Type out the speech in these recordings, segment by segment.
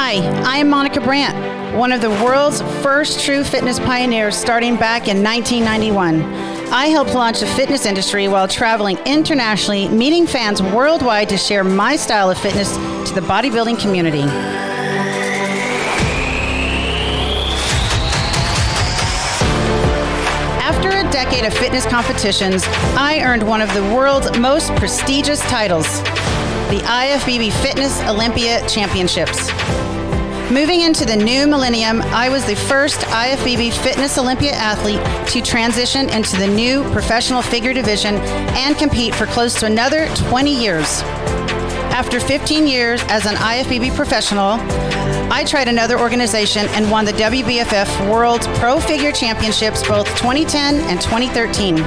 Hi, I am Monica Brant, one of the world's first true fitness pioneers starting back in 1991. I helped launch the fitness industry while traveling internationally, meeting fans worldwide to share my style of fitness to the bodybuilding community. After a decade of fitness competitions, I earned one of the world's most prestigious titles, the IFBB Fitness Olympia Championships. Moving into the new millennium, I was the first IFBB Fitness Olympia athlete to transition into the new professional figure division and compete for close to another 20 years. After 15 years as an IFBB professional, I tried another organization and won the WBFF World Pro Figure Championships both 2010 and 2013.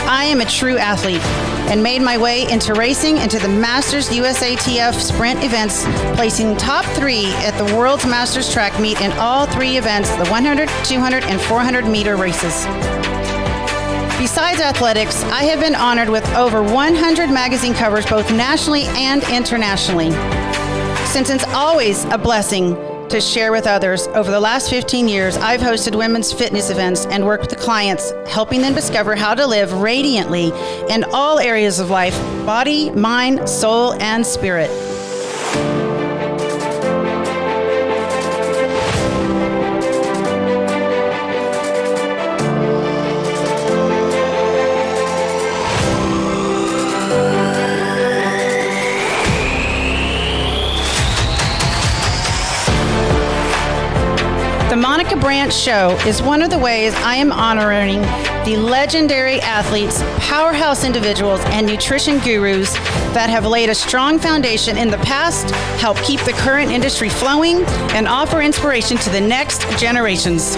I am a true athlete and made my way into racing into the Masters USATF sprint events, placing top 3 at the World's Masters track meet in all 3 events, the 100, 200, and 400 meter races. Besides athletics, I have been honored with over 100 magazine covers both nationally and internationally. Since it's always a blessing to share with others, over the last 15 years, I've hosted women's fitness events and worked with clients, helping them discover how to live radiantly in all areas of life, body, mind, soul, and spirit. The Monica Brant Show is one of the ways I am honoring the legendary athletes, powerhouse individuals, and nutrition gurus that have laid a strong foundation in the past, help keep the current industry flowing, and offer inspiration to the next generations.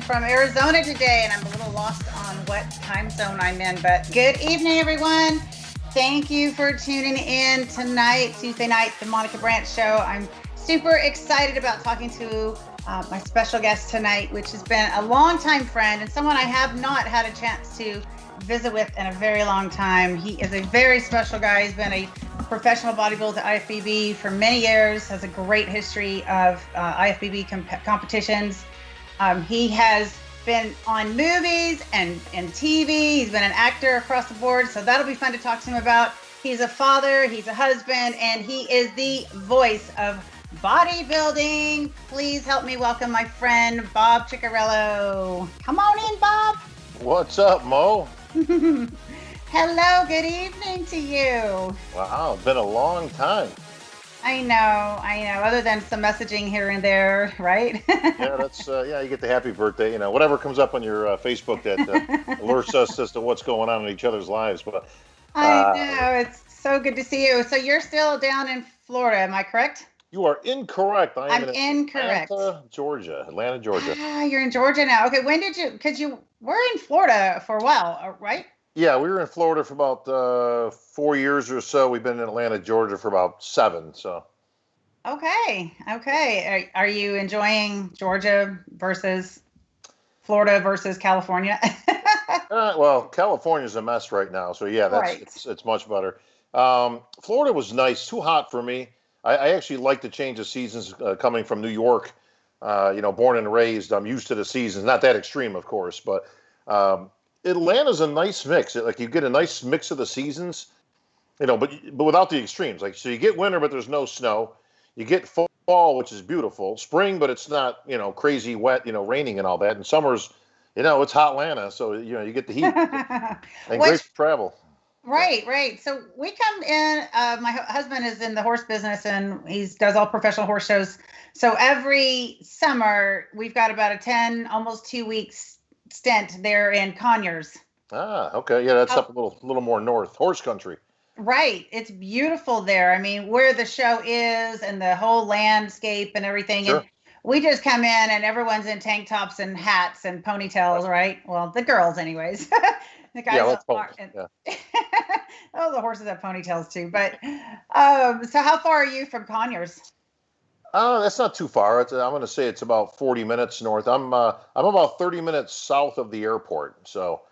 From Arizona today, and I'm a little lost on what time zone I'm in, but good evening, everyone. Thank you for tuning in tonight, Tuesday night, the Monica Brant Show. I'm super excited about talking to my special guest tonight, which has been a longtime friend and someone I have not had a chance to visit with in a very long time. He is a very special guy. He's been a professional bodybuilder at IFBB for many years, has a great history of IFBB competitions. He has been on movies and TV. He's been an actor across the board, so that'll be fun to talk to him about. He's a father, he's a husband, and he is the voice of bodybuilding. Please help me welcome my friend, Bob Ciccarello. Come on in, Bob. What's up, Mo? Hello, good evening to you. Wow, it's been a long time. I know. Other than some messaging here and there, right? Yeah, that's you get the happy birthday, whatever comes up on your Facebook that alerts us as to what's going on in each other's lives. But I know, it's so good to see you. So you're still down in Florida, am I correct? You are incorrect. I'm incorrect. Atlanta, Georgia. You're in Georgia now. Okay, when did you? Because you were in Florida for a while, right? Yeah, we were in Florida for about 4 years or so. We've been in Atlanta, Georgia for about 7. So. Okay. Are you enjoying Georgia versus Florida versus California? Well, California's a mess right now. So yeah, it's much better. Florida was nice. Too hot for me. I actually like the change of seasons coming from New York. Born and raised. I'm used to the seasons. Not that extreme, of course, but. Atlanta's a nice mix. Like you get a nice mix of the seasons, but without the extremes. Like so, you get winter, but there's no snow. You get fall, which is beautiful. Spring, but it's not crazy wet, raining and all that. And summer's, it's hot Atlanta, so you get the heat and great to travel. Right, right. So we come in, my husband is in the horse business and he does all professional horse shows. So every summer we've got about a 10, almost 2 weeks stint there in Conyers. Ah, okay. Yeah, that's up a little more north, horse country. Right. It's beautiful there. I mean, where the show is and the whole landscape and everything. Sure. And we just come in and everyone's in tank tops and hats and ponytails, right? Well, the girls anyways. The guys yeah. Oh, the horses have ponytails too. But so how far are you from Conyers? That's not too far. I'm going to say it's about 40 minutes north. I'm about 30 minutes south of the airport. So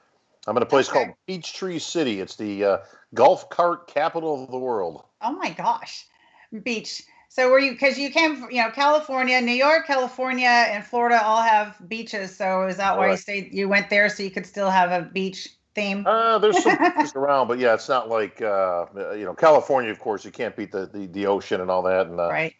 I'm in a place called Peachtree City. It's the golf cart capital of the world. Oh my gosh, beach. So were you, because you came from, California, New York, California, and Florida all have beaches. So is that why you went there so you could still have a beach theme? There's some beaches around, but yeah, it's not like California. Of course, you can't beat the ocean and all that. And right.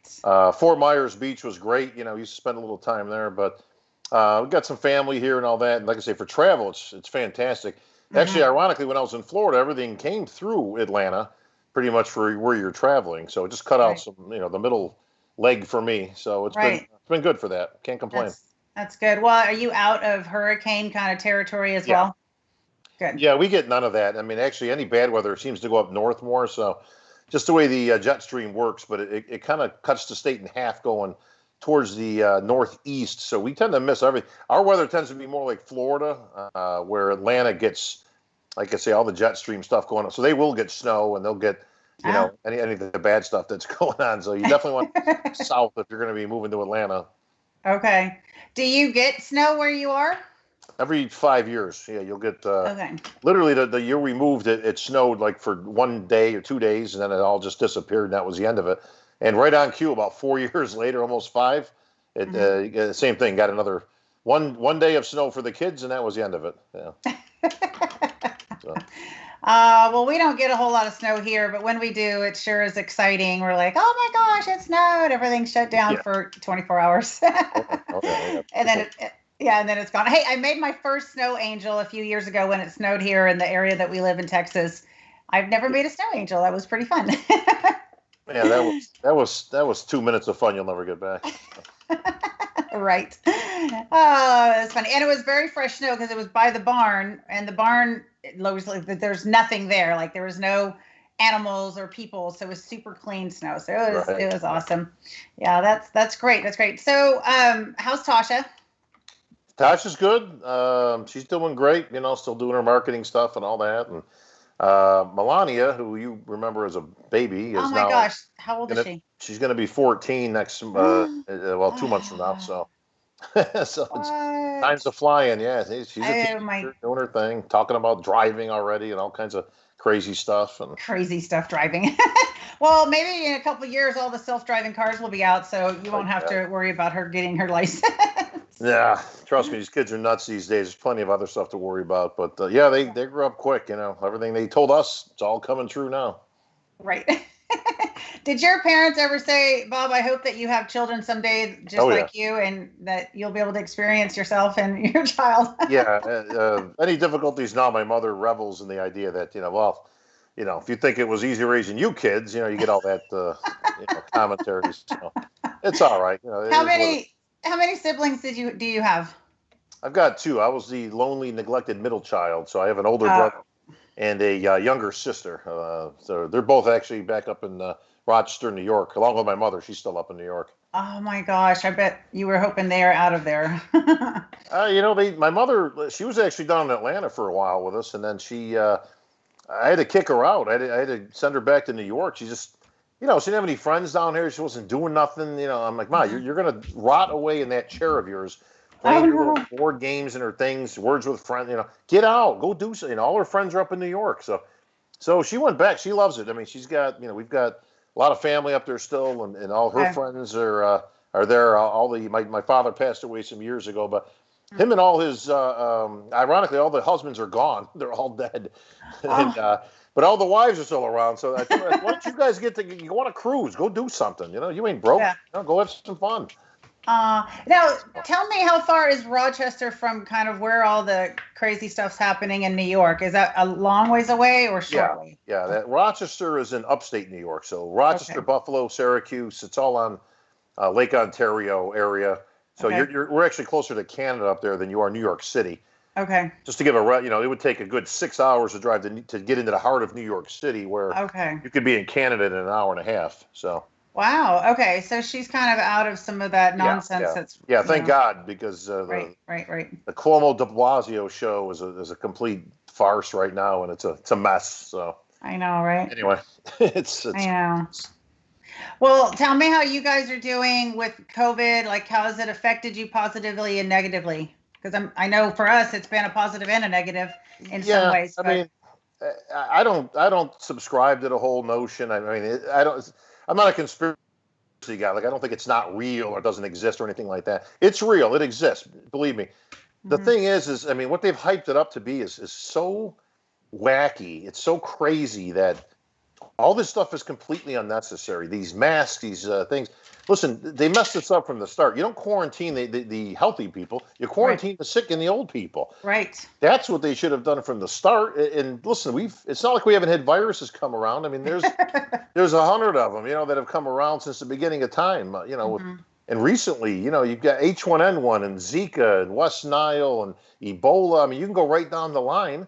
Fort Myers Beach was great. You used to spend a little time there, but we got some family here and all that. And like I say, for travel, it's fantastic. Actually, ironically, when I was in Florida, everything came through Atlanta, pretty much for where you're traveling. So it just cut out some, the middle leg for me. So it's been good for that. Can't complain. That's good. Well, are you out of hurricane kind of territory as well? Good. Yeah, we get none of that. I mean, actually, any bad weather seems to go up north more. So just the way the jet stream works, but it kind of cuts the state in half going towards the northeast. So we tend to miss everything. Our weather tends to be more like Florida, where Atlanta gets, like I say, all the jet stream stuff going on. So they will get snow and they'll get, any of the bad stuff that's going on. So you definitely want south if you're going to be moving to Atlanta. Okay. Do you get snow where you are? Every 5 years. Yeah, you'll get literally the year we moved, it snowed like for 1 day or 2 days, and then it all just disappeared, and that was the end of it. And right on cue, about 4 years later, almost 5, same thing. Got another one day of snow for the kids, and that was the end of it. Yeah. So. Well, we don't get a whole lot of snow here, but when we do, it sure is exciting. We're like, oh my gosh, it snowed. Everything's shut down for 24 hours. And then and then it's gone. Hey, I made my first snow angel a few years ago when it snowed here in the area that we live in Texas. I've never made a snow angel. That was pretty fun. Yeah, that was 2 minutes of fun you'll never get back. Right. Oh, that's funny. And it was very fresh snow because it was by the barn, and the barn, there's nothing there. Like there was no animals or people, so it was super clean snow. So it was awesome. Yeah, that's great. That's great. So, how's Tasha? Tasha's good. She's doing great. Still doing her marketing stuff and all that. And Melania, who you remember as a baby, is now. Oh my gosh, how old is she? She's going to be 14 next, 2 months from now. So, it's time's a flying. Yeah, she's a teenager doing her thing, talking about driving already and all kinds of crazy stuff driving. Well, maybe in a couple of years, all the self-driving cars will be out, so you won't have to worry about her getting her license. Yeah, trust me, these kids are nuts these days. There's plenty of other stuff to worry about, but they grew up quick. Everything they told us, it's all coming true now. Right. Did your parents ever say, Bob, I hope that you have children someday just like you, and that you'll be able to experience yourself and your child? Yeah. Any difficulties now, my mother revels in the idea that, if you think it was easy raising you kids, you get all that commentaries. So it's all right. How many siblings do you have? I've got 2. I was the lonely, neglected middle child, so I have an older brother and a younger sister. So they're both actually back up in Rochester, New York, along with my mother. She's still up in New York. Oh my gosh! I bet you were hoping they were out of there. My mother, she was actually down in Atlanta for a while with us, and then I had to kick her out. I had to send her back to New York. She just. She didn't have any friends down here. She wasn't doing nothing. I'm like, Ma, you're going to rot away in that chair of yours, playing your little board games and her things, words with friends. Get out, go do something. All her friends are up in New York. So she went back. She loves it. I mean, she's got, we've got a lot of family up there still, and all her friends are there. My father passed away some years ago, but him and all his, ironically, all the husbands are gone. They're all dead. And, but all the wives are still around, so why don't you guys you go on a cruise? Go do something. You ain't broke. Go have some fun. Now, tell me, how far is Rochester from kind of where all the crazy stuff's happening in New York? Is that a long ways away or short way? Yeah. That Rochester is in upstate New York. So Rochester, Buffalo, Syracuse, it's all on Lake Ontario area. So we're actually closer to Canada up there than you are New York City. Okay. Just to give it would take a good 6 hours to drive to get into the heart of New York City, where you could be in Canada in an hour and a half. So. Wow. Okay. So she's kind of out of some of that nonsense. Thank God, because the Cuomo de Blasio show is a complete farce right now, and it's a mess. So. I know, right? Anyway, it's I know. Well, tell me how you guys are doing with COVID. Like, how has it affected you positively and negatively? Because I know for us, it's been a positive and a negative in some ways. I mean, I don't subscribe to the whole notion. I mean, I'm not a conspiracy guy. Like, I don't think it's not real or doesn't exist or anything like that. It's real. It exists. Believe me. The thing is, I mean, what they've hyped it up to be is so wacky. It's so crazy that all this stuff is completely unnecessary. These masks, these things. Listen, they messed this up from the start. You don't quarantine the healthy people. You quarantine the sick and the old people. Right. That's what they should have done from the start. And listen, it's not like we haven't had viruses come around. I mean, there's 100 of them, that have come around since the beginning of time, And recently, you've got H1N1 and Zika and West Nile and Ebola. I mean, you can go right down the line.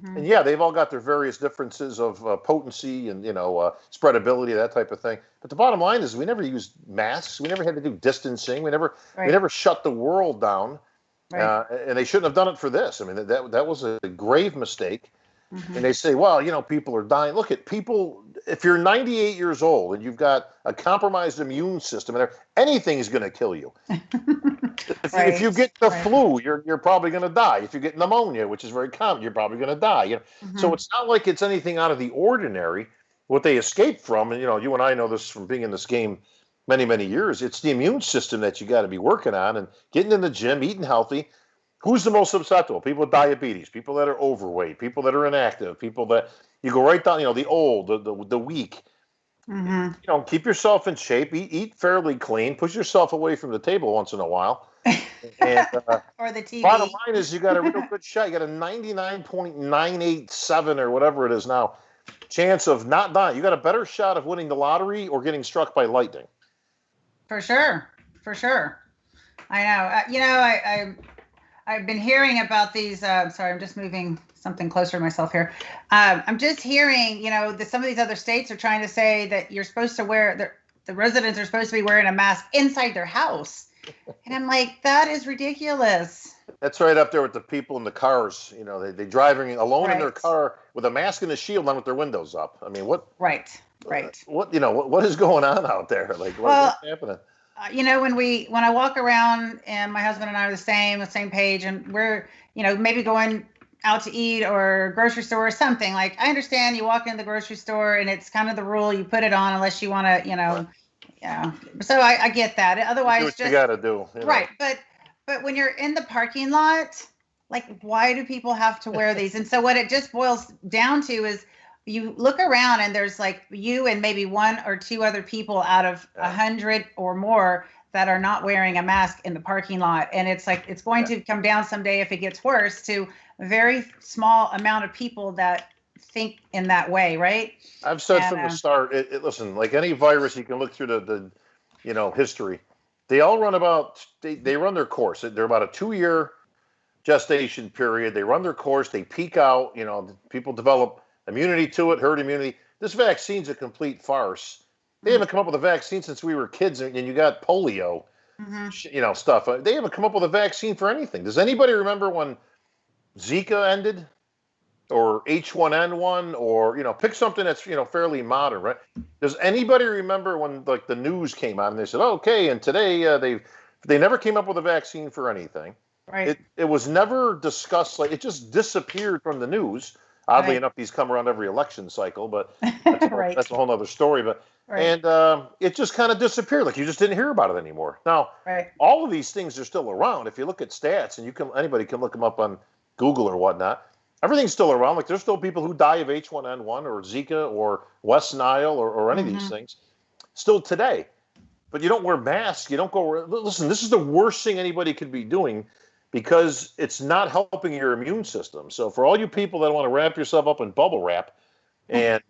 And they've all got their various differences of potency and, spreadability, that type of thing. But the bottom line is we never used masks. We never had to do distancing. We never shut the world down. Right. And they shouldn't have done it for this. I mean, that was a grave mistake. And they say, well, people are dying. Look at people. If you're 98 years old and you've got a compromised immune system, and anything is going to kill you. If you get the flu, you're probably going to die. If you get pneumonia, which is very common, you're probably going to die. So it's not like it's anything out of the ordinary. What they escaped from, and you and I know this from being in this game many, many years. It's the immune system that you got to be working on and getting in the gym, eating healthy. Who's the most susceptible? People with diabetes, people that are overweight, people that are inactive, people that you go right down, the old, the weak. Keep yourself in shape, eat fairly clean, push yourself away from the table once in a while. And, or the TV. Bottom line is you got a real good shot. You got a 99.987 or whatever it is now chance of not dying. You got a better shot of winning the lottery or getting struck by lightning. For sure. I know. I've been hearing about these. Sorry, I'm just moving something closer to myself here. I'm just hearing, that some of these other states are trying to say that you're supposed to wear, the residents are supposed to be wearing a mask inside their house. And I'm like, that is ridiculous. That's right up there with the people in the cars. They driving alone in their car with a mask and a shield on with their windows up. I mean, what? Right. What is going on out there? Like, what's happening? When I walk around, and my husband and I are the same page, and we're, maybe going out to eat or grocery store or something. Like, I understand you walk into the grocery store and it's kind of the rule, you put it on unless you want to, So I get that. Otherwise, you got to do. Right. But when you're in the parking lot, like, why do people have to wear these? And so what it just boils down to is, you look around and there's like you and maybe one or two other people out of 100 or more that are not wearing a mask in the parking lot. And it's like, it's going to come down someday, if it gets worse, to a very small amount of people that think in that way. Right. I've said from the start, listen, like any virus, you can look through the history. They all run they run their course. They're about a 2-year gestation period. They run their course. They peak out, people develop immunity to it, herd immunity. This vaccine's a complete farce. They haven't come up with a vaccine since we were kids, and you got polio, stuff. They haven't come up with a vaccine for anything. Does anybody remember when Zika ended, or H1N1, or pick something that's fairly modern, right? Does anybody remember when like the news came out and they said, okay, and today they never came up with a vaccine for anything. Right. It was never discussed. Like, it just disappeared from the news. Oddly enough, these come around every election cycle, but that's a whole other story. But and it just kind of disappeared. Like, you just didn't hear about it anymore. Now, all of these things are still around. If you look at stats, and anybody can look them up on Google or whatnot, everything's still around. Like, there's still people who die of H1N1 or Zika or West Nile or any of these things still today. but you don't wear masks. You don't go. Listen, this is the worst thing anybody could be doing because it's not helping your immune system. So for all you people that want to wrap yourself up in bubble wrap and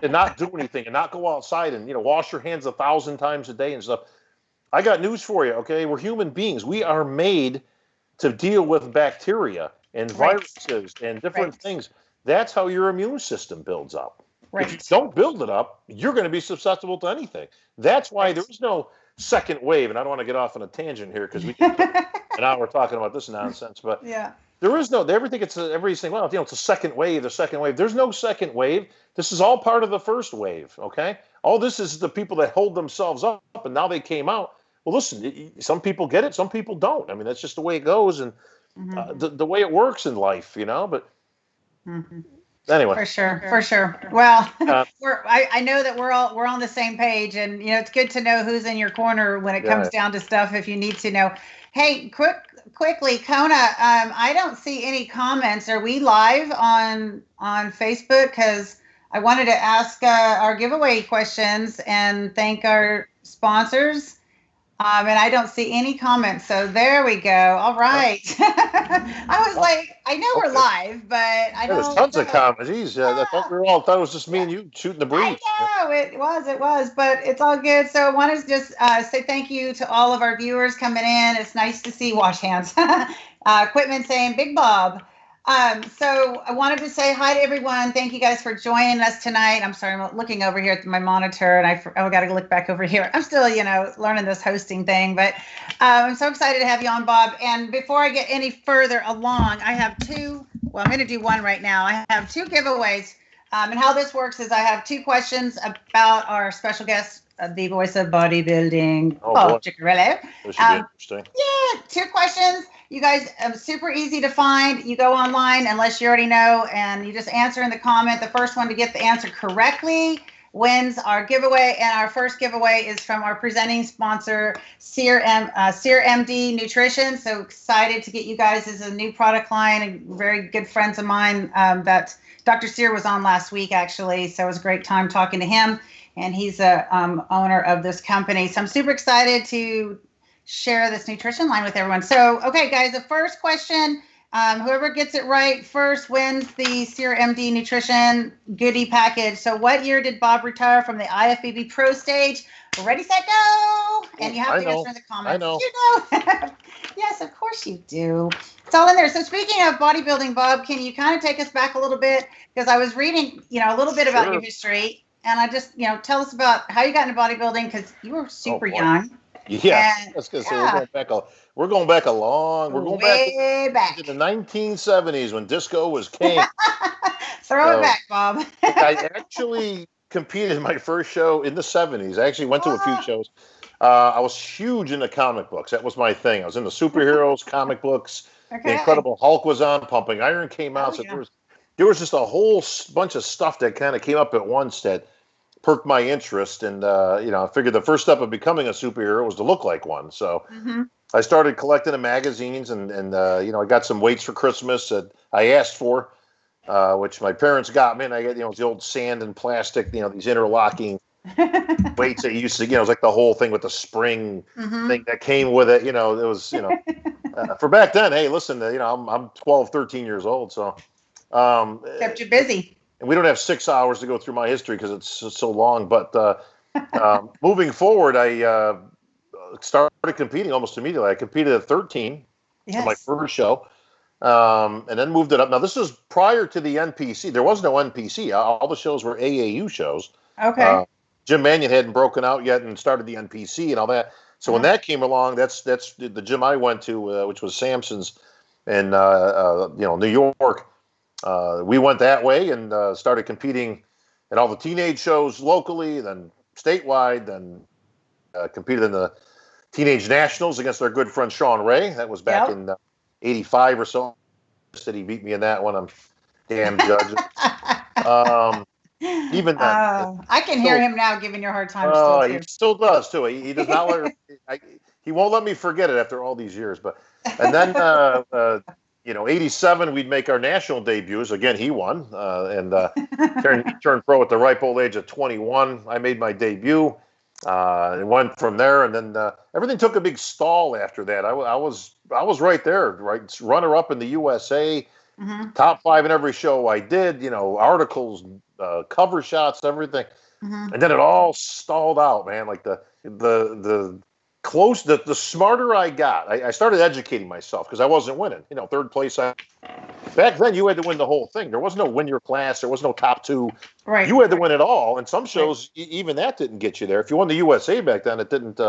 not do anything and not go outside and wash your hands 1,000 times a day and stuff, I got news for you. Okay, we're human beings. We are made to deal with bacteria and viruses and different things. That's how your immune system builds up. Right. If you don't build it up, you're going to be susceptible to anything. That's why there is no second wave. And I don't want to get off on a tangent here because we can spend an hour talking about this nonsense. But there is no. Everybody's saying, well, it's a second wave. The second wave. There's no second wave. This is all part of the first wave. Okay. All this is the people that hold themselves up, and now they came out. Well, listen. Some people get it. Some people don't. I mean, that's just the way it goes, and the way it works in life. But. Anyway, for sure. Well, I know that we're on the same page, and it's good to know who's in your corner when it comes down to stuff. If you need to know, hey, quickly, Kona, I don't see any comments. Are we live on Facebook? Because I wanted to ask our giveaway questions and thank our sponsors. And I don't see any comments. So there we go. All right. I was like, I know we're live, but I don't know. There's tons of comments. Jeez, I thought it was just me and you shooting the breeze. I know, it was, but it's all good. So I wanted to just say thank you to all of our viewers coming in. It's nice to see wash hands. Equipment saying Big Bob. So I wanted to say hi to everyone. Thank you guys for joining us tonight. I'm sorry, I'm looking over here at my monitor, and I got to look back over here. I'm still, learning this hosting thing, but I'm so excited to have you on, Bob. And before I get any further along, I have I'm going to do one right now. I have two giveaways. And how this works is I have two questions about our special guest, the Voice of Bodybuilding, Ciccarello. This should be interesting. Yeah, two questions. You guys, super easy to find. You go online, unless you already know, and you just answer in the comment. The first one to get the answer correctly wins our giveaway. And our first giveaway is from our presenting sponsor, CYRMD Nutrition. So excited to get you guys as a new product line. And very good friends of mine that Dr. Cyr was on last week, actually. So it was a great time talking to him. And he's a owner of this company. So I'm super excited to share this nutrition line with everyone. So, okay, guys, the first question, whoever gets it right first wins the CYRMD Nutrition goodie package. So what year did Bob retire from the IFBB Pro stage? Ready, set, go! And you have to answer in the comments. I know. You know. Yes, of course you do. It's all in there. So speaking of bodybuilding, Bob, can you kind of take us back a little bit? Because I was reading, a little bit about your history. And I just, tell us about how you got into bodybuilding, because you were super young. Yeah, that's good. So we're going back way back to the 1970s when disco was king. Throw it back, Bob. I actually competed in my first show in the 70s. I actually went to a few shows. I was huge into comic books. That was my thing. I was into superheroes, comic books. Okay. The Incredible Hulk was on. Pumping Iron came out. There was just a whole bunch of stuff that kind of came up at once that perked my interest, and I figured the first step of becoming a superhero was to look like one. So I started collecting the magazines, and I got some weights for Christmas that I asked for, which my parents got me. And I got the old sand and plastic, these interlocking weights that you used to, it was like the whole thing with the spring thing that came with it. It was for back then. Hey, listen, I'm 12, 13 years old, so kept you busy. And we don't have 6 hours to go through my history because it's so long. But moving forward, I started competing almost immediately. I competed at 13 for my first show, and then moved it up. Now, this was prior to the NPC. There was no NPC. All the shows were AAU shows. Okay. Jim Mannion hadn't broken out yet and started the NPC and all that. So when that came along, that's the gym I went to, which was Samson's in New York. We went that way and started competing in all the teenage shows locally, then statewide, then competed in the Teenage Nationals against our good friend Sean Ray. That was back in 85 or so. Said he beat me in that one. I'm damn judge. Even then, I can hear him now giving you a hard time. He still does too. He does not let. He won't let me forget it after all these years. But and then 87, we'd make our national debuts. Again, he won and turned pro at the ripe old age of 21. I made my debut. It went from there, and then everything took a big stall after that. I was right there, right, runner up in the USA, top 5 in every show I did. Articles, cover shots, everything, and then it all stalled out, man. Like the smarter I got, I started educating myself because I wasn't winning. Third place. Back then, you had to win the whole thing. There was no win your class. There was no top 2. Right. You had to win it all. And some shows, even that didn't get you there. If you won the USA back then, it didn't.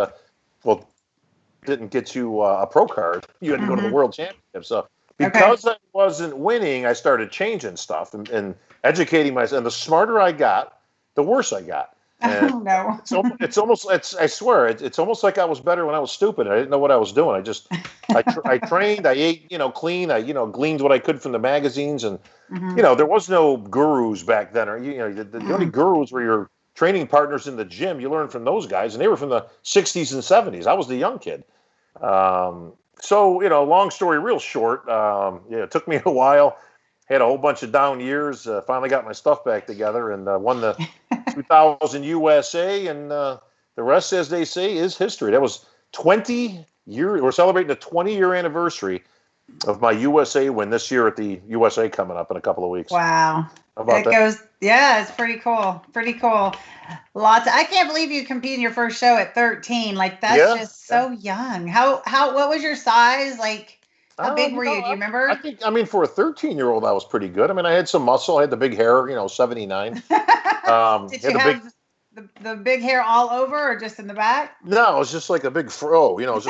Didn't get you a pro card. You had to go to the World Championship. So because I wasn't winning, I started changing stuff and educating myself. And the smarter I got, the worse I got. And oh no! it's almost. I swear, it's almost like I was better when I was stupid. I didn't know what I was doing. I trained. I ate, clean. I, gleaned what I could from the magazines, and there was no gurus back then. Or the only gurus were your training partners in the gym. You learned from those guys, and they were from the '60s and '70s. I was the young kid. So long story real short. It took me a while. Had a whole bunch of down years. Finally got my stuff back together and won the 2000 USA. And the rest, as they say, is history. That was 20 years. We're celebrating the 20-year anniversary of my USA win this year at the USA coming up in a couple of weeks. Wow. How about that? It's pretty cool. Pretty cool. I can't believe you competed in your first show at 13. Like, that's just so young. What was your size? Like, how big were you? Do you remember? I mean, for a 13-year-old, I was pretty good. I mean, I had some muscle. I had the big hair, 79. Did you have the big hair all over or just in the back? No, it was just like a big fro. It was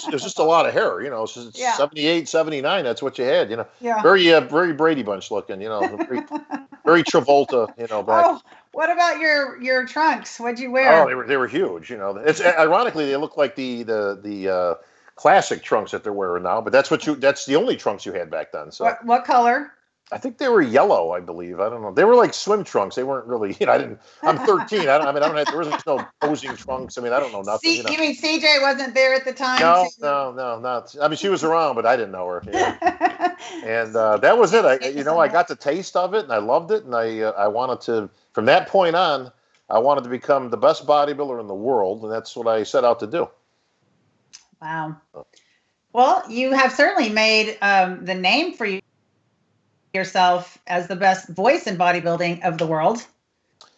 just a lot of hair. It's just 78, 79. That's what you had. Yeah. Very Brady Bunch looking. Very Travolta. Back. Oh, what about your trunks? What'd you wear? Oh, they were huge. It's ironically they look like the classic trunks that they're wearing now, but that's the only trunks you had back then. So what color? I think they were yellow, I believe. I don't know. They were like swim trunks. They weren't really, I'm 13. There was no posing trunks. I don't know nothing. You mean CJ wasn't there at the time? No, not. I mean, she was around, but I didn't know her. And that was it. I got the taste of it and I loved it. And I wanted to, from that point on, I wanted to become the best bodybuilder in the world. And that's what I set out to do. Wow. Well, you have certainly made the name for yourself as the best voice in bodybuilding of the world.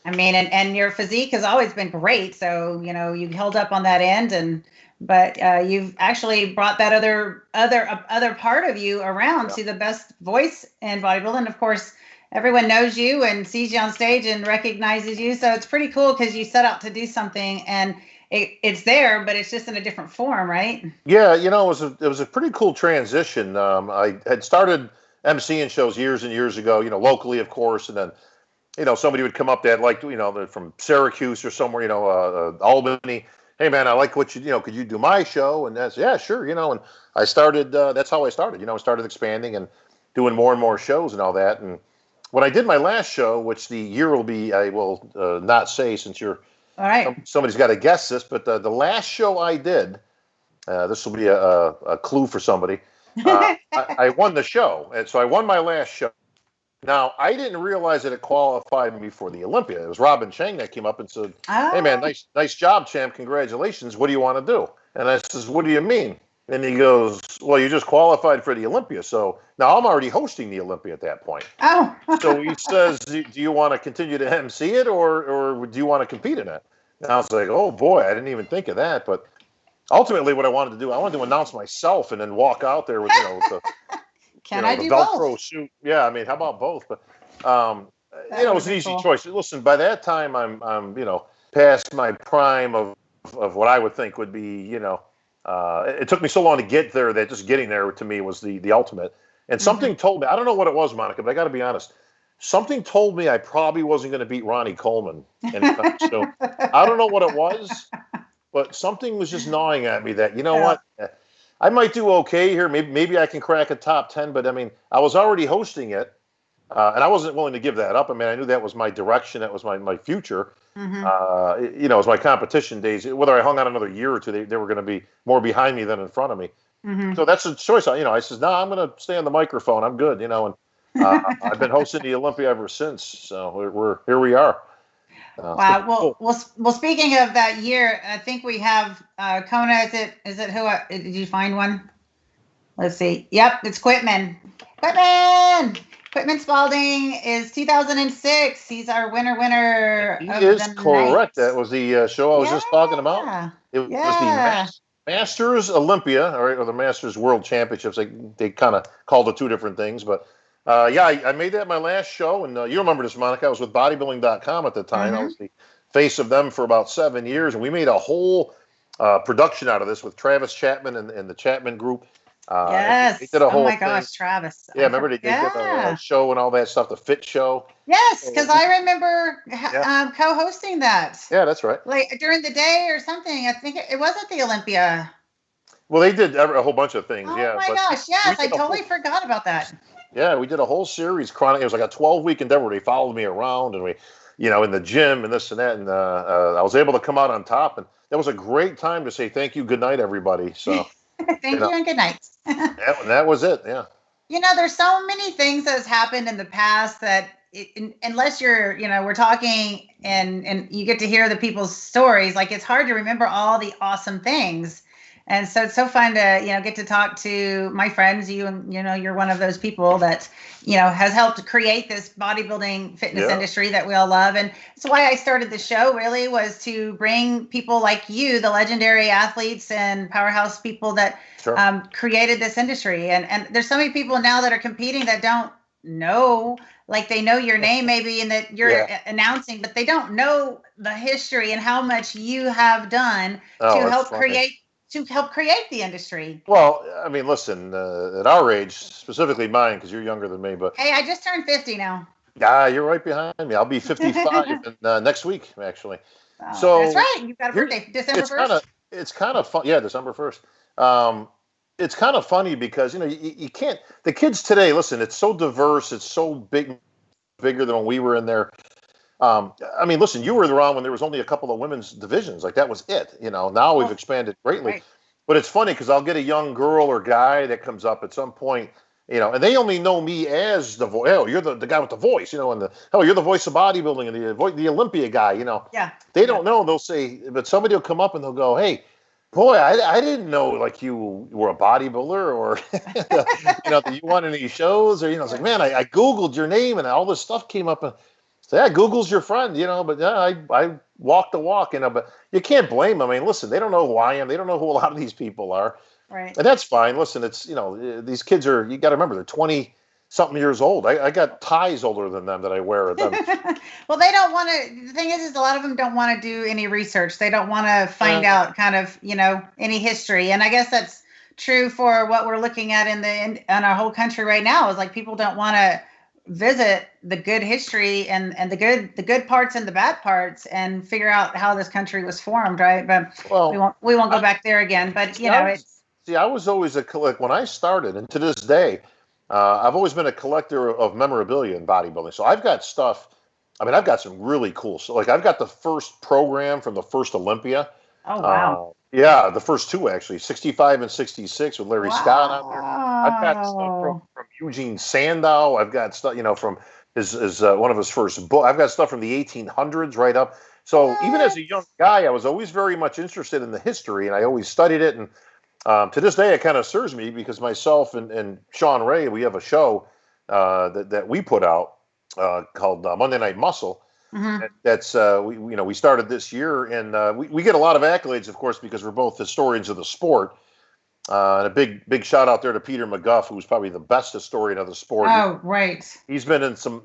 I mean, and your physique has always been great. So, you held up on that end, but you've actually brought that other part of you around to the best voice in bodybuilding. Of course, everyone knows you and sees you on stage and recognizes you. So it's pretty cool because you set out to do something and it's there, but it's just in a different form, right? Yeah, it was a pretty cool transition. I had started emceeing shows years and years ago, locally, of course, and then, somebody would come up that they're from Syracuse or somewhere, Albany. Hey man, I like what could you do my show? And that's sure, and I started. That's how I started. I started expanding and doing more and more shows and all that. And when I did my last show, which the year will be, I will not say since you're. All right. Somebody's got to guess this, but the last show I did, this will be a clue for somebody. I won the show, and so I won my last show. Now, I didn't realize that it qualified me for the Olympia. It was Robin Chang that came up and said, "Hey man, nice job, champ. Congratulations. What do you want to do?" And I says, "What do you mean?" And he goes, "Well, you just qualified for the Olympia." So now I'm already hosting the Olympia at that point. Oh. So he says, "Do you want to continue to MC it, or do you want to compete in it?" And I was like, "Oh boy, I didn't even think of that." But ultimately, what I wanted to do, I wanted to announce myself and then walk out there with the Velcro both? suit. Yeah, I mean, how about both? But it was an easy choice. Listen, by that time, I'm past my prime of what I would think would be it took me so long to get there that just getting there to me was the ultimate. And something told me, I don't know what it was, Monica, but I got to be honest. Something told me I probably wasn't going to beat Ronnie Coleman anytime soon. I don't know what it was, but something was just gnawing at me that, what, I might do okay here. Maybe I can crack a top 10, but I mean, I was already hosting it. And I wasn't willing to give that up. I mean, I knew that was my direction. That was my future. It was my competition days. Whether I hung out another year or two, they were going to be more behind me than in front of me. So that's a choice. I says, no, I'm going to stay on the microphone. I'm good, and I've been hosting the Olympia ever since. So here we are. Wow. Well. Speaking of that year, I think we have Kona. Is it who? Did you find one? Let's see. Yep, it's Quitman. Quitman Spalding is 2006. He's our winner He of is the correct. night. That was the show I was just talking about. It was the Masters Olympia, or the Masters World Championships. They kind of called it two different things, but I made that my last show, and you remember this, Monica. I was with bodybuilding.com at the time. I was the face of them for about 7 years, and we made a whole production out of this with Travis Chapman and the Chapman Group. Yes. They did a whole oh my gosh, Travis. Yeah, remember they did a show and all that stuff, the Fit Show. Yes, because I remember co-hosting that. Yeah, that's right. Like during the day or something. I think it wasn't the Olympia. Well, they did a whole bunch of things. Oh my gosh, yes, I totally forgot about that. Yeah, we did a whole series. It was like a 12-week endeavor. They followed me around, and we, in the gym and this and that, and I was able to come out on top, and that was a great time to say thank you, good night, everybody. So. Thank you and good night. that was it. Yeah. There's so many things that has happened in the past that unless you're, we're talking and you get to hear the people's stories, like it's hard to remember all the awesome things. And so it's so fun to, get to talk to my friends. You're one of those people that, has helped create this bodybuilding fitness industry that we all love. And that's why I started the show, really, was to bring people like you, the legendary athletes and powerhouse people that created this industry. And there's so many people now that are competing that don't know, like they know your name maybe and that you're announcing, but they don't know the history and how much you have done to help create the industry. Well, I mean, listen, at our age, specifically mine, because you're younger than me, but hey, I just turned 50 now. Yeah, you're right behind me. I'll be 55 next week, actually. Oh, so that's right. You've got a birthday, December 1st. It's kind of fun. Yeah, December 1st. It's kind of funny because you can't. The kids today, listen, it's so diverse. It's so bigger than when we were in there. I mean, listen, you were around when there was only a couple of women's divisions. Like that was it. Now we've expanded greatly. Right. But it's funny because I'll get a young girl or guy that comes up at some point, and they only know me as the voice. Oh, you're the guy with the voice, and you're the voice of bodybuilding and the Olympia guy, Yeah. They don't know. They'll say, but somebody will come up and they'll go, hey, boy, I didn't know like you were a bodybuilder or, that you won any shows or, it's like, man, I Googled your name and all this stuff came up and yeah, Google's your friend, but I walk the walk, but you can't blame them. I mean, listen, they don't know who I am. They don't know who a lot of these people are. Right. And that's fine. Listen, it's, these kids you got to remember, they're 20-something years old. I got ties older than them that I wear at them. Well, they don't want to, the thing is a lot of them don't want to do any research. They don't want to find out kind of, any history. And I guess that's true for what we're looking at in our whole country right now is like people don't want to visit the good history and the good parts and the bad parts and figure out how this country was formed, right? But we won't go back there again. But I was always when I started, and to this day, I've always been a collector of memorabilia in bodybuilding. So I've got stuff. I mean, I've got some really cool stuff. Like I've got the first program from the first Olympia. Oh wow! Yeah, the first two actually, 65 and 66 with Larry Scott on there. I've got stuff from Eugene Sandow. I've got stuff, from his one of his first books. I've got stuff from the 1800s right up. So even as a young guy, I was always very much interested in the history, and I always studied it. And to this day, it kind of serves me because myself and Sean Ray, we have a show that we put out called Monday Night Muscle. Mm-hmm. That's we started this year, and we get a lot of accolades, of course, because we're both historians of the sport. And a big shout out there to Peter McGuff, who's probably the best historian of the sport. Oh, right. He's been in some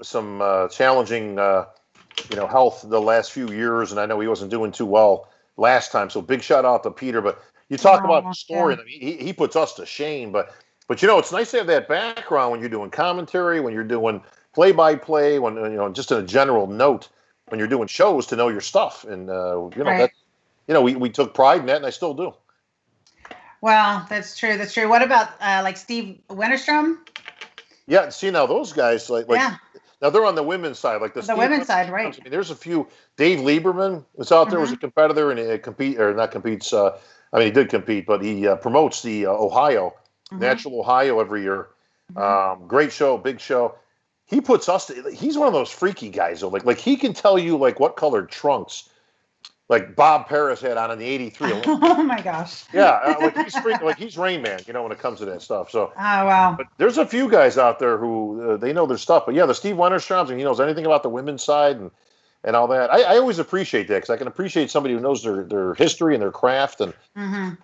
challenging health the last few years, and I know he wasn't doing too well last time. So big shout out to Peter. But you talk about historian, I mean, he puts us to shame. But it's nice to have that background when you're doing commentary, when you're doing play-by-play, when just in a general note. When you're doing shows to know your stuff, and right. We took pride in that, and I still do. Well, that's true. That's true. What about like Steve Winterstrom? Yeah, see now those guys now they're on the women's side, like the women's side, right? I mean, there's a few. Dave Lieberman was out there, was a competitor, and he did compete, but he promotes the Ohio Natural Ohio every year. Great show, big show. he puts us. He's one of those freaky guys, though. Like he can tell you like what colored trunks, like Bob Paris had on in the '83 Olympics. Oh my gosh. Yeah, like he's freaky, like he's Rain Man, when it comes to that stuff. So, oh wow. But there's a few guys out there who they know their stuff. But yeah, the Steve Wennerstroms, and he knows anything about the women's side and all that. I always appreciate that because I can appreciate somebody who knows their history and their craft. And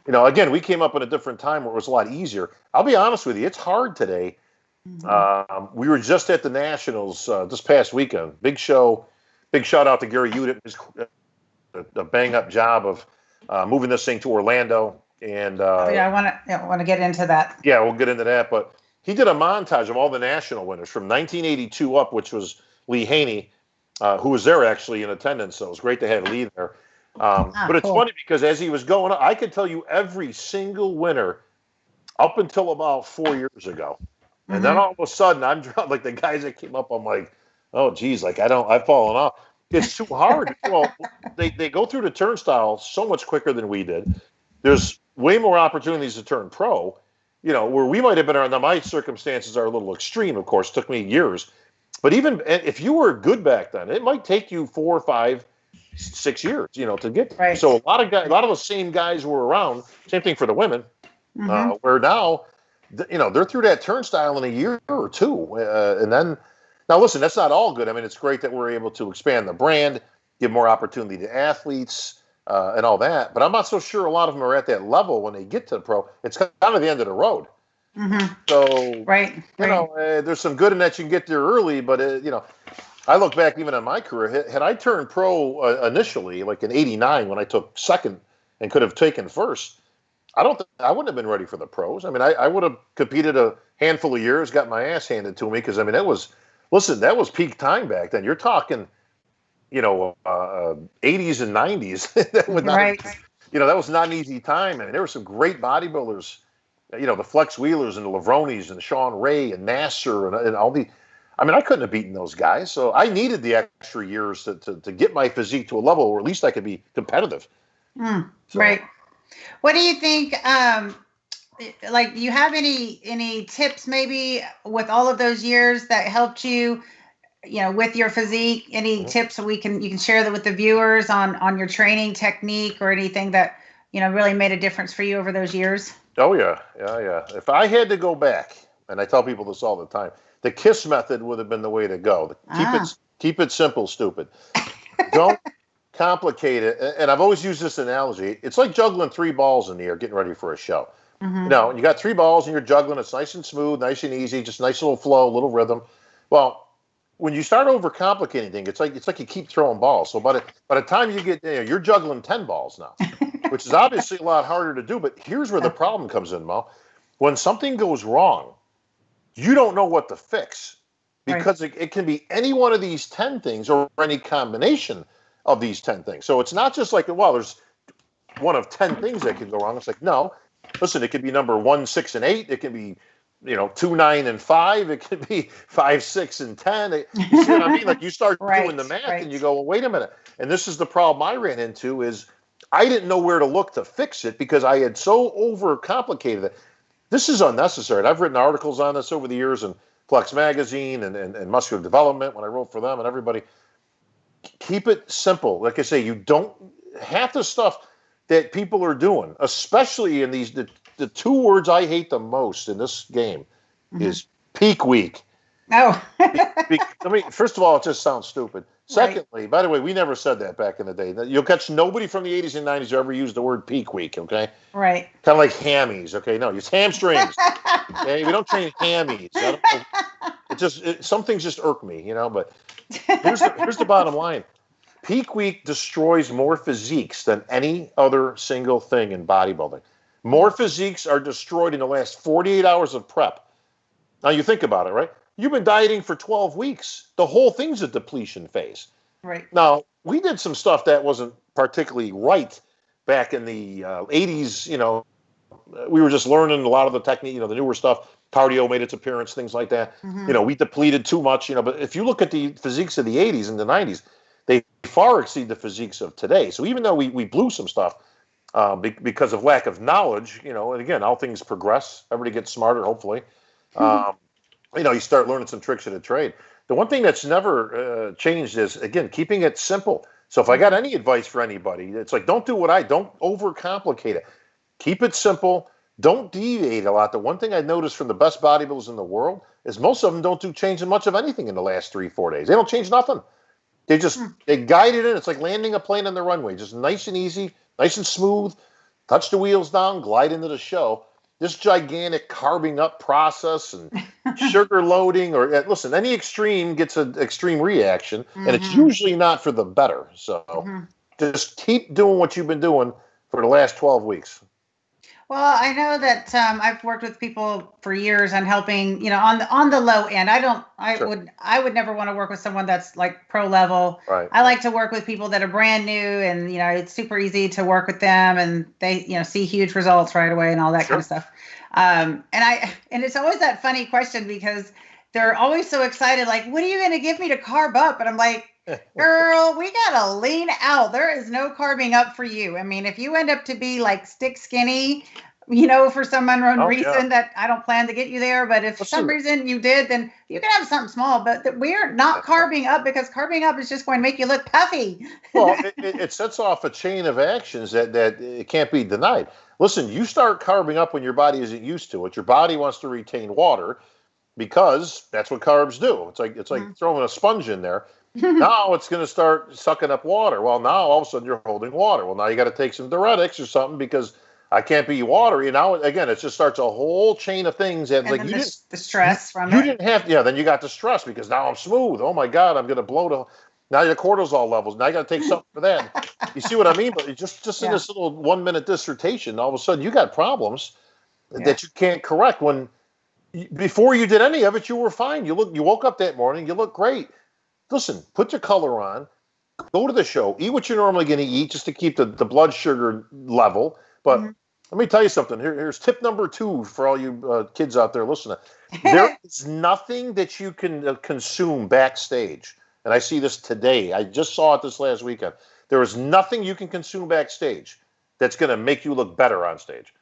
again, we came up in a different time where it was a lot easier. I'll be honest with you, it's hard today. We were just at the Nationals this past weekend. Big show. Big shout out to Gary Udit. A bang up job of moving this thing to Orlando. And I want to get into that. Yeah, we'll get into that. But he did a montage of all the national winners from 1982 up, which was Lee Haney, who was there actually in attendance. So it was great to have Lee there. But it's funny because as he was going, I could tell you every single winner up until about 4 years ago. And then all of a sudden, I'm like the guys that came up, I'm like, oh, geez, like I've fallen off. It's too hard. Well, they go through the turnstile so much quicker than we did. There's way more opportunities to turn pro, where we might have been, now my circumstances are a little extreme, of course, took me years. But even if you were good back then, it might take you 4, 5, 6 years, to get. Right. So a lot of the same guys were around. Same thing for the women, where now, they're through that turnstile in a year or two. And then, now listen, that's not all good. I mean, it's great that we're able to expand the brand, give more opportunity to athletes and all that. But I'm not so sure a lot of them are at that level when they get to the pro. It's kind of the end of the road. So, there's some good in that you can get there early. But, I look back even on my career. Had I turned pro initially, like in '89 when I took second and could have taken first, I wouldn't have been ready for the pros. I mean, I would have competed a handful of years, got my ass handed to me because, I mean, that was peak time back then. You're talking, 80s and 90s. That was not an easy time. I mean, there were some great bodybuilders, the Flex Wheelers and the Lavronis and Sean Ray and Nasser and all the. I mean, I couldn't have beaten those guys. So I needed the extra years to get my physique to a level where at least I could be competitive. Right. What do you think? Do you have any tips maybe with all of those years that helped you, with your physique? Any tips you can share that with the viewers on your training technique or anything that really made a difference for you over those years? Oh yeah. If I had to go back, and I tell people this all the time, the KISS method would have been the way to go. Keep it simple, stupid. Don't complicate it. And I've always used this analogy. It's like juggling 3 balls in the air, getting ready for a show. You got 3 balls and you're juggling. It's nice and smooth, nice and easy, just nice little flow, little rhythm. Well, when you start overcomplicating things, it's like you keep throwing balls. So by the time you get there, you're juggling 10 balls now, which is obviously a lot harder to do. But here's where the problem comes in, Mo. When something goes wrong, you don't know what to fix because it can be any one of these 10 things or any combination of these 10 things. So it's not just like, well, there's one of 10 things that can go wrong. It's like, no, listen, it could be number 1, 6, and 8. It can be, 2, 9, and 5. It could be 5, 6, and 10. You see what I mean? Like you start doing the math and you go, well, wait a minute. And this is the problem I ran into is I didn't know where to look to fix it because I had so overcomplicated it. This is unnecessary. And I've written articles on this over the years in Flex Magazine and Muscular Development when I wrote for them and everybody. Keep it simple. Like I say, you don't half the stuff that people are doing, especially in the 2 words I hate the most in this game is peak week. Oh. First of all, it just sounds stupid. Secondly, by the way, we never said that back in the day. You'll catch nobody from the 80s and 90s who ever used the word peak week, okay? Right. Kind of like hammies, okay? No, it's hamstrings. Okay? We don't train hammies. Some things just irk me, but here's the bottom line. Peak week destroys more physiques than any other single thing in bodybuilding. More physiques are destroyed in the last 48 hours of prep. Now you think about it, right? You've been dieting for 12 weeks. The whole thing's a depletion phase. Right. Now, we did some stuff that wasn't particularly right back in the 80s. We were just learning a lot of the technique, the newer stuff. Cardio made its appearance, things like that. We depleted too much, but if you look at the physiques of the 80s and the 90s, they far exceed the physiques of today. So even though we blew some stuff because of lack of knowledge, and again, all things progress. Everybody gets smarter, hopefully. you start learning some tricks of the trade. The one thing that's never changed is, again, keeping it simple. So if I got any advice for anybody, it's like, don't overcomplicate it. Keep it simple. Don't deviate a lot. The one thing I noticed from the best bodybuilders in the world is most of them don't do changing much of anything in the last 3-4 days. They don't change nothing. They just, they guide it in. It's like landing a plane on the runway, just nice and easy, nice and smooth. Touch the wheels down, glide into the show. This gigantic carbing up process and sugar loading, or listen, any extreme gets an extreme reaction, and it's usually not for the better. So just keep doing what you've been doing for the last 12 weeks. Well, I know that I've worked with people for years on helping, on the low end. I would never want to work with someone that's like pro level. Right. I like to work with people that are brand new, and it's super easy to work with them, and they see huge results right away and all that kind of stuff. And it's always that funny question, because they're always so excited, like, what are you going to give me to carb up? And I'm like, girl, we gotta lean out. There is no carbing up for you. I mean, if you end up to be like stick skinny, for some unknown reason that I don't plan to get you there, but if for some reason you did, then you can have something small. But we're not carbing up, because carbing up is just going to make you look puffy. Well, it sets off a chain of actions that it can't be denied. Listen, you start carbing up when your body isn't used to it. Your body wants to retain water, because that's what carbs do. It's like throwing a sponge in there. Now it's going to start sucking up water. Well, now all of a sudden you're holding water. Well, now you got to take some diuretics or something, because I can't be watery. Now, again, it just starts a whole chain of things. And like the stress from it. You didn't have, then you got the stress, because now I'm smooth. Oh my God, I'm going to blow now your cortisol levels. Now you got to take something for that. You see what I mean? But just in this little 1 minute dissertation, all of a sudden you got problems that you can't correct, when before you did any of it, you were fine. You woke up that morning, you look great. Listen, put your color on, go to the show, eat what you're normally going to eat, just to keep the blood sugar level. But let me tell you something. Here's tip number 2 for all you kids out there listening. There is nothing that you can consume backstage. And I see this today. I just saw it this last weekend. There is nothing you can consume backstage that's going to make you look better on stage.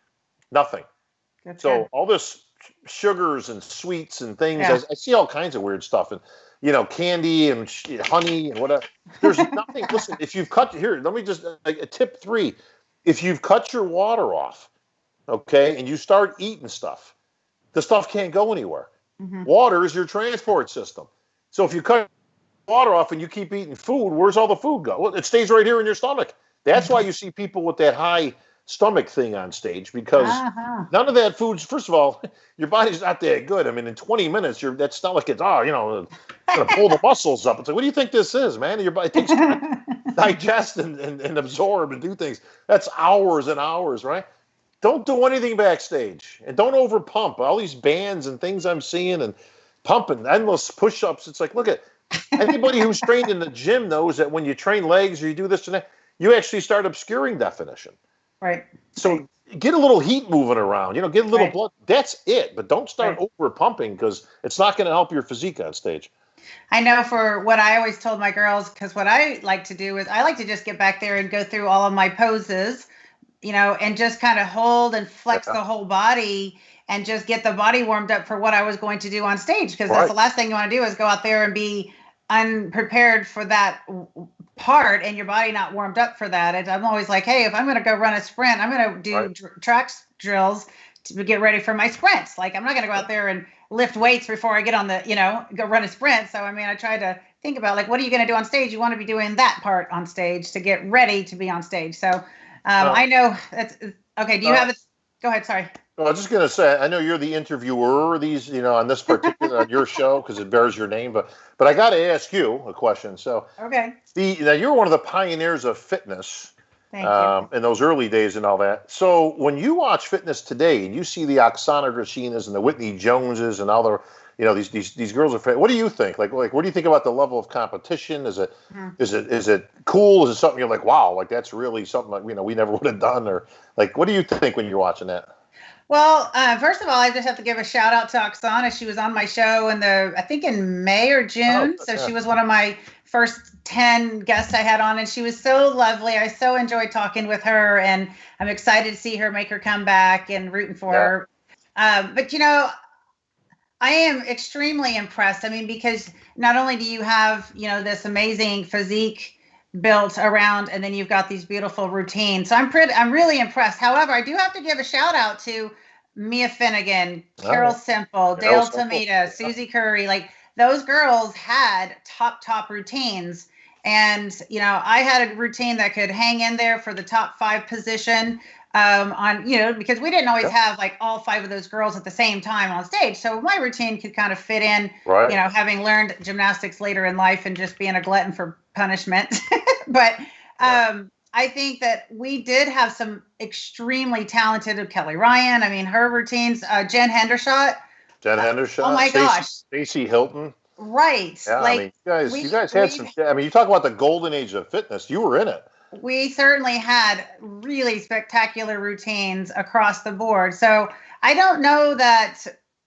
Nothing. That's good. All this sugars and sweets and things, I see all kinds of weird stuff. And candy and honey and whatever. There's nothing. Listen, if you've cut let me just tip 3. If you've cut your water off, okay, and you start eating stuff, the stuff can't go anywhere. Water is your transport system. So if you cut water off and you keep eating food, where's all the food go? Well, it stays right here in your stomach. That's why you see people with that high stomach thing on stage, because none of that food's, first of all, your body's not that good. I mean, in 20 minutes, that stomach gets, gonna pull the muscles up. It's like, what do you think this is, man? Your body takes time to digest and absorb and do things. That's hours and hours, right? Don't do anything backstage, and don't over pump. All these bands and things I'm seeing, and pumping endless push-ups. It's like, look at anybody who's trained in the gym knows that when you train legs or you do this and that, you actually start obscuring definition. Right. So get a little heat moving around, get a little blood. That's it. But don't start over pumping, because it's not going to help your physique on stage. I know, for what I always told my girls, because what I like to do is I like to just get back there and go through all of my poses, and just kind of hold and flex the whole body, and just get the body warmed up for what I was going to do on stage. Because that's the last thing you want to do, is go out there and be unprepared for that part, and your body not warmed up for that. And I'm always like, hey, if I'm going to go run a sprint, I'm going to do track drills to get ready for my sprints. Like, I'm not going to go out there and lift weights before I get on the, go run a sprint. So, I mean, I try to think about, like, what are you going to do on stage? You want to be doing that part on stage to get ready to be on stage. So I know that's okay. Do you have it? Go ahead. Sorry. Well, I was just going to say, I know you're the interviewer, on this particular, on your show, because it bears your name, but I got to ask you a question. So, now you're one of the pioneers of fitness. Thank you. In those early days and all that. So when you watch fitness today and you see the Oksana Grashinas and the Whitney Joneses and all the, these girls are fit, what do you think? Like, what do you think about the level of competition? Is it cool? Is it something you're like, wow, like that's really something like, we never would have done? Or like, what do you think when you're watching that? Well, first of all, I just have to give a shout out to Oksana. She was on my show I think in May or June. She was one of my first 10 guests I had on, and she was so lovely. I so enjoyed talking with her, and I'm excited to see her make her comeback and rooting for her. But I am extremely impressed. I mean, because not only do you have, this amazing physique built around, and then you've got these beautiful routines. So I'm really impressed. However, I do have to give a shout out to Mia Finnegan, Carol Simple, Dale Tomita, Susie Curry. Like, those girls had top routines. And, I had a routine that could hang in there for the top 5 position because we didn't always have like all 5 of those girls at the same time on stage. So my routine could kind of fit in, having learned gymnastics later in life and just being a glutton for punishment. But I think that we did have some extremely talented Kelly Ryan. I mean, her routines, Jen Hendershot. Oh my gosh. Stacey Hilton. Right. Yeah, like, I mean, you guys had some. I mean, you talk about the golden age of fitness. You were in it. We certainly had really spectacular routines across the board. So I don't know that,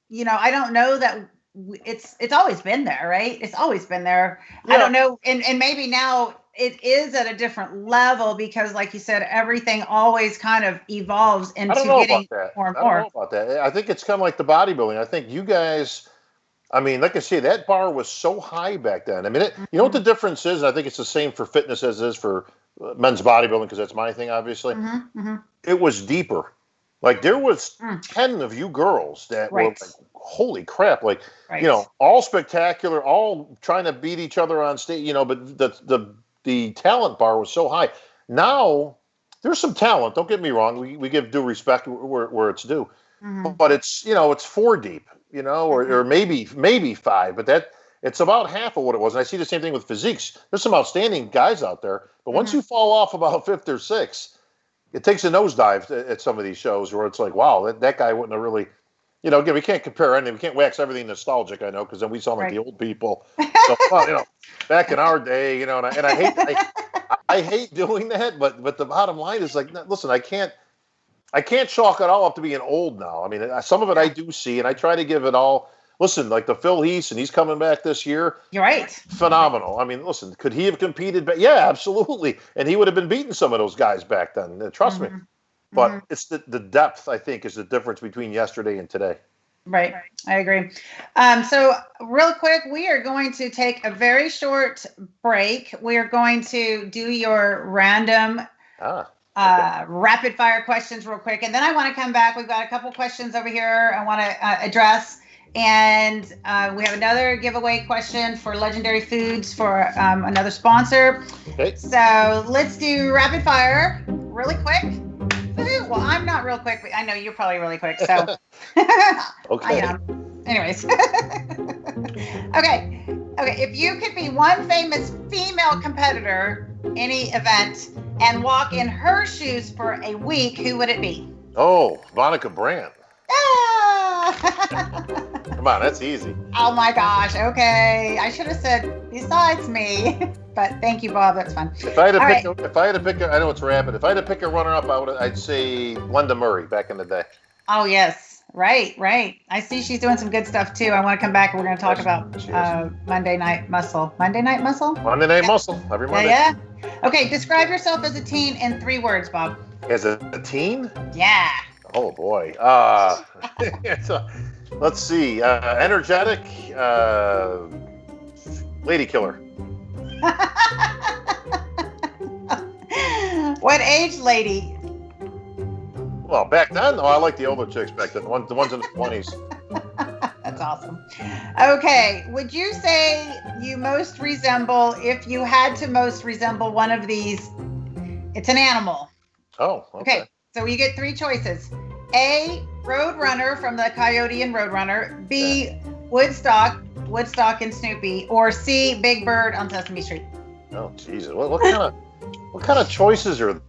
it's always been there, right? It's always been there. Yeah. I don't know. And maybe now it is at a different level because, like you said, everything always kind of evolves into getting more and more. I don't know about that. I think it's kind of like the bodybuilding. I think you guys, I mean, like I say, that bar was so high back then. I mean, you know what the difference is? And I think it's the same for fitness as it is for men's bodybuilding, because that's my thing, obviously. It was deeper. Like, there was 10 of you girls that were like, holy crap, like, all spectacular, all trying to beat each other on stage, but the talent bar was so high. Now, there's some talent, don't get me wrong. We give due respect where it's due. But it's, it's 4 deep, or maybe 5, but it's about half of what it was. And I see the same thing with physiques. There's some outstanding guys out there, but once you fall off about 5th or 6th, it takes a nosedive at some of these shows where it's like, wow, that guy wouldn't have really, again, we can't compare anything. We can't wax everything nostalgic, I know, because then we sound like the old people. So, well, back in our day, and I hate doing that, but the bottom line is like, listen, I can't chalk it all up to being old now. I mean, some of it I do see, and I try to give it all. Listen, like the Phil Heath, and he's coming back this year. You're right. Phenomenal. I mean, listen, could he have competed? Yeah, absolutely. And he would have been beating some of those guys back then. Trust me. But it's the depth, I think, is the difference between yesterday and today. Right. I agree. So real quick, we are going to take a very short break. We are going to do your random rapid fire questions real quick. And then I want to come back. We've got a couple questions over here I want to address. And we have another giveaway question for Legendary Foods for another sponsor. Okay. So let's do rapid fire really quick. Well, I'm not real quick, but I know you're probably really quick. So, okay. I am. Anyways. Okay. If you could be one famous female competitor, any event, and walk in her shoes for a week, who would it be? Oh, Monica Brant. Ah! Come on, that's easy. Oh my gosh. Okay. I should have said besides me, but thank you, Bob. That's fun. If I had to pick, I know it's rapid. If I had to pick a runner-up, I'd say Linda Murray back in the day. Oh yes, right. I see she's doing some good stuff too. I want to come back and we're going to talk about Monday Night Muscle. Monday Night Muscle every Monday. Yeah. Okay. Describe yourself as a teen in 3 words, Bob. As a teen? Yeah. Oh boy. Let's see. Energetic, lady killer. What age lady? Well, back then, I like the older chicks back then. The ones in the 20s. That's awesome. Okay. Would you say you most resemble, if you had to most resemble one of these, it's an animal. Oh, okay. So you get 3 choices. A, Roadrunner from the Coyote and Roadrunner. B, Woodstock and Snoopy. Or C, Big Bird on Sesame Street. Oh, Jesus. What kind of choices are?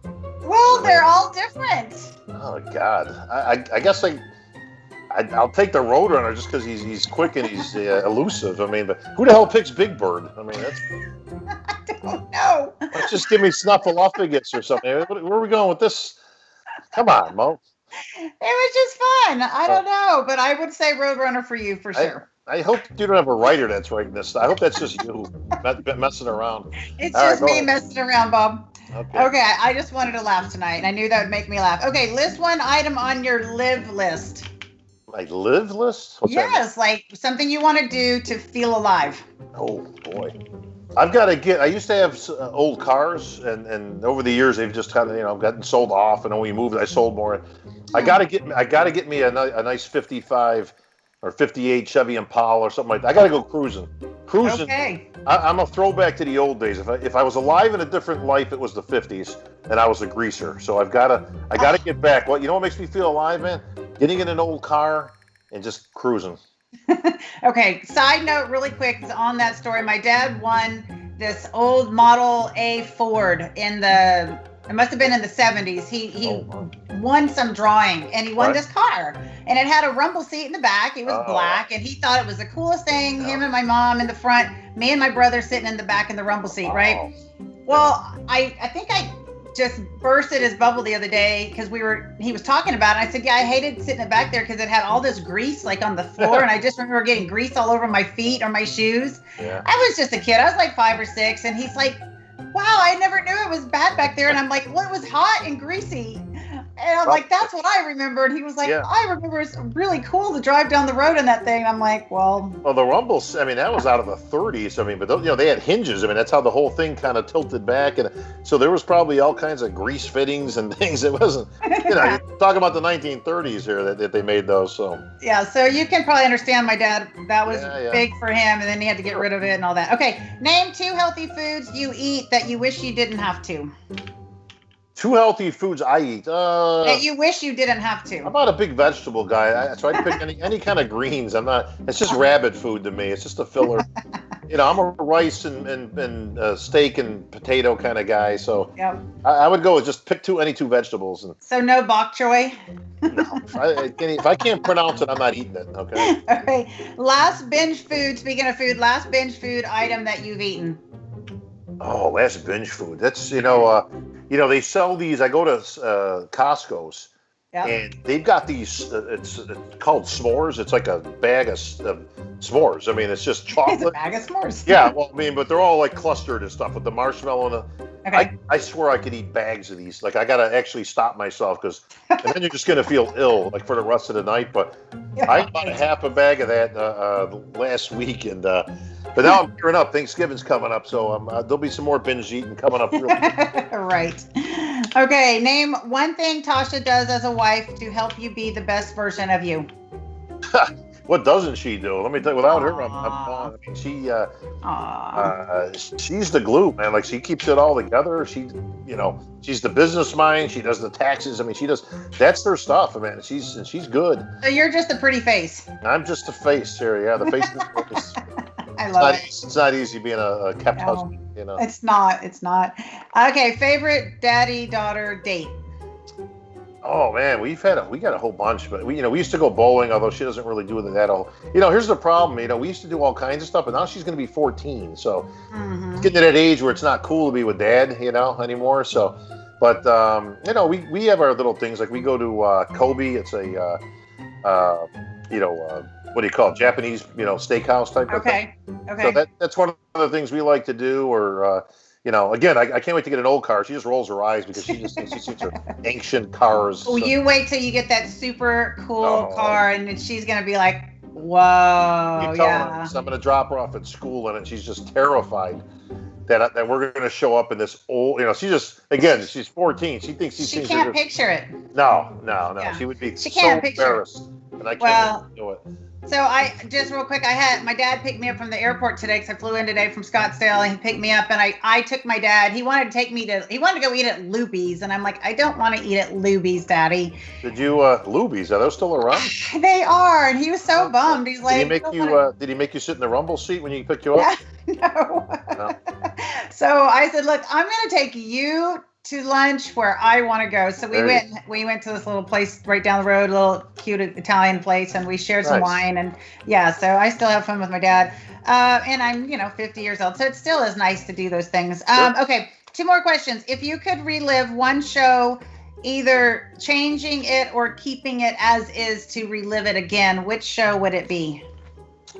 Well, they're all different. Oh God. I guess I'll take the Roadrunner just because he's quick and he's elusive. I mean, but who the hell picks Big Bird? I mean, that's. I don't know. Let's just give me Snuffleupagus or something. Where are we going with this? Come on, Mo. It was just fun. I don't know, but I would say Roadrunner for you for sure. I hope you don't have a writer that's writing this. I hope that's just you messing around. It's just me messing around, Bob. Okay, I just wanted to laugh tonight, and I knew that would make me laugh. Okay, list one item on your live list. My live list? What's yes, that like something you want to do to feel alive. Oh, boy. I used to have old cars, and over the years they've just kind of, gotten sold off, and when we moved, I sold more. I got to get me a nice 55 or 58 Chevy Impala or something like that. I got to go cruising. Okay. I'm a throwback to the old days. If I was alive in a different life, it was the 50s, and I was a greaser. So I gotta get back. Well, you know what makes me feel alive, man? Getting in an old car and just cruising. Okay, side note really quick on that story. My dad won this old Model A Ford it must have been in the 70s. He won some drawing, and he won this car. And it had a rumble seat in the back. It was black, and he thought it was the coolest thing. Him and my mom in the front, me and my brother sitting in the back in the rumble seat, right? Well, I think I just bursted his bubble the other day because he was talking about it. I said, yeah, I hated sitting in the back there because it had all this grease like on the floor, and I just remember getting grease all over my feet or my shoes. Yeah. I was just a kid. I was like 5 or 6, and he's like, wow, I never knew it was bad back there. And I'm like, well, it was hot and greasy. And I'm like, that's what I remember. And he was like, I remember it's really cool to drive down the road in that thing. And I'm like, well, the Rumbles, I mean, that was out of the 30s. I mean, but they had hinges. I mean, that's how the whole thing kind of tilted back. And so there was probably all kinds of grease fittings and things. It wasn't, you're talking about the 1930s here that they made those. So yeah, so you can probably understand my dad. That was big for him. And then he had to get rid of it and all that. Okay, name 2 healthy foods you eat that you wish you didn't have to. 2 healthy foods I eat. That you wish you didn't have to. I'm not a big vegetable guy, so I pick any kind of greens. It's just rabbit food to me. It's just a filler. I'm a rice and steak and potato kind of guy. So I would go with just pick any 2 vegetables. So no bok choy? No. If I can't pronounce it, I'm not eating it. Okay. Okay. Last binge food, speaking of food, last binge food item that you've eaten. Oh, last binge food. That's, they sell these. I go to Costco's, and they've got these. It's called s'mores. It's like a bag of s'mores. I mean, it's just chocolate. It's a bag of s'mores. Yeah, well, I mean, but they're all like clustered and stuff with the marshmallow. I swear I could eat bags of these. Like, I gotta actually stop myself and then you're just gonna feel ill like for the rest of the night. But I bought half a bag of that last week, and. But now I'm gearing up. Thanksgiving's coming up, so there'll be some more binge eating coming up. Right. Okay, name 1 thing Tasha does as a wife to help you be the best version of you. What doesn't she do? Let me tell you, without her, I mean, she's the glue, man. Like, she keeps it all together. She's the business mind. She does the taxes. I mean, that's her stuff, man. She's good. So you're just a pretty face. I'm just a face here. Yeah, the face is I love it. It's not easy being a kept husband, It's not. Okay, favorite daddy-daughter date? Oh man, we got a whole bunch, but we used to go bowling, although she doesn't really do that all. Here's the problem. We used to do all kinds of stuff, but now she's going to be 14, so it's getting to that age where it's not cool to be with dad, anymore. So, but we have our little things. Like, we go to Kobe. It's a what do you call it? Japanese, steakhouse type of thing. Okay. So that's one of the things we like to do. Or, again, I can't wait to get an old car. She just rolls her eyes because she sees her ancient cars. Oh, so. You wait till you get that super cool car, and then she's going to be like, whoa, yeah. Her, so I'm going to drop her off at school, and she's just terrified that we're going to show up in this old, she's 14. She thinks she can't picture it. No. Yeah. She would be embarrassed. And I can't do it. So just real quick, my dad picked me up from the airport today because I flew in today from Scottsdale, and he picked me up, and I took my dad. He wanted to go eat at Luby's, and I'm like, I don't want to eat at Luby's, Daddy. Did you, Luby's, are those still around? They are, and he was so bummed. He's like, did he make you sit in the rumble seat when he picked you up? No. So I said, look, I'm going to take you to lunch where I want to go. So we went to this little place right down the road, a little cute Italian place, and we shared some wine, and so I still have fun with my dad. And I'm, 50 years old. So it still is nice to do those things. Sure. Okay. 2 more questions. If you could relive one show, either changing it or keeping it as is to relive it again, which show would it be?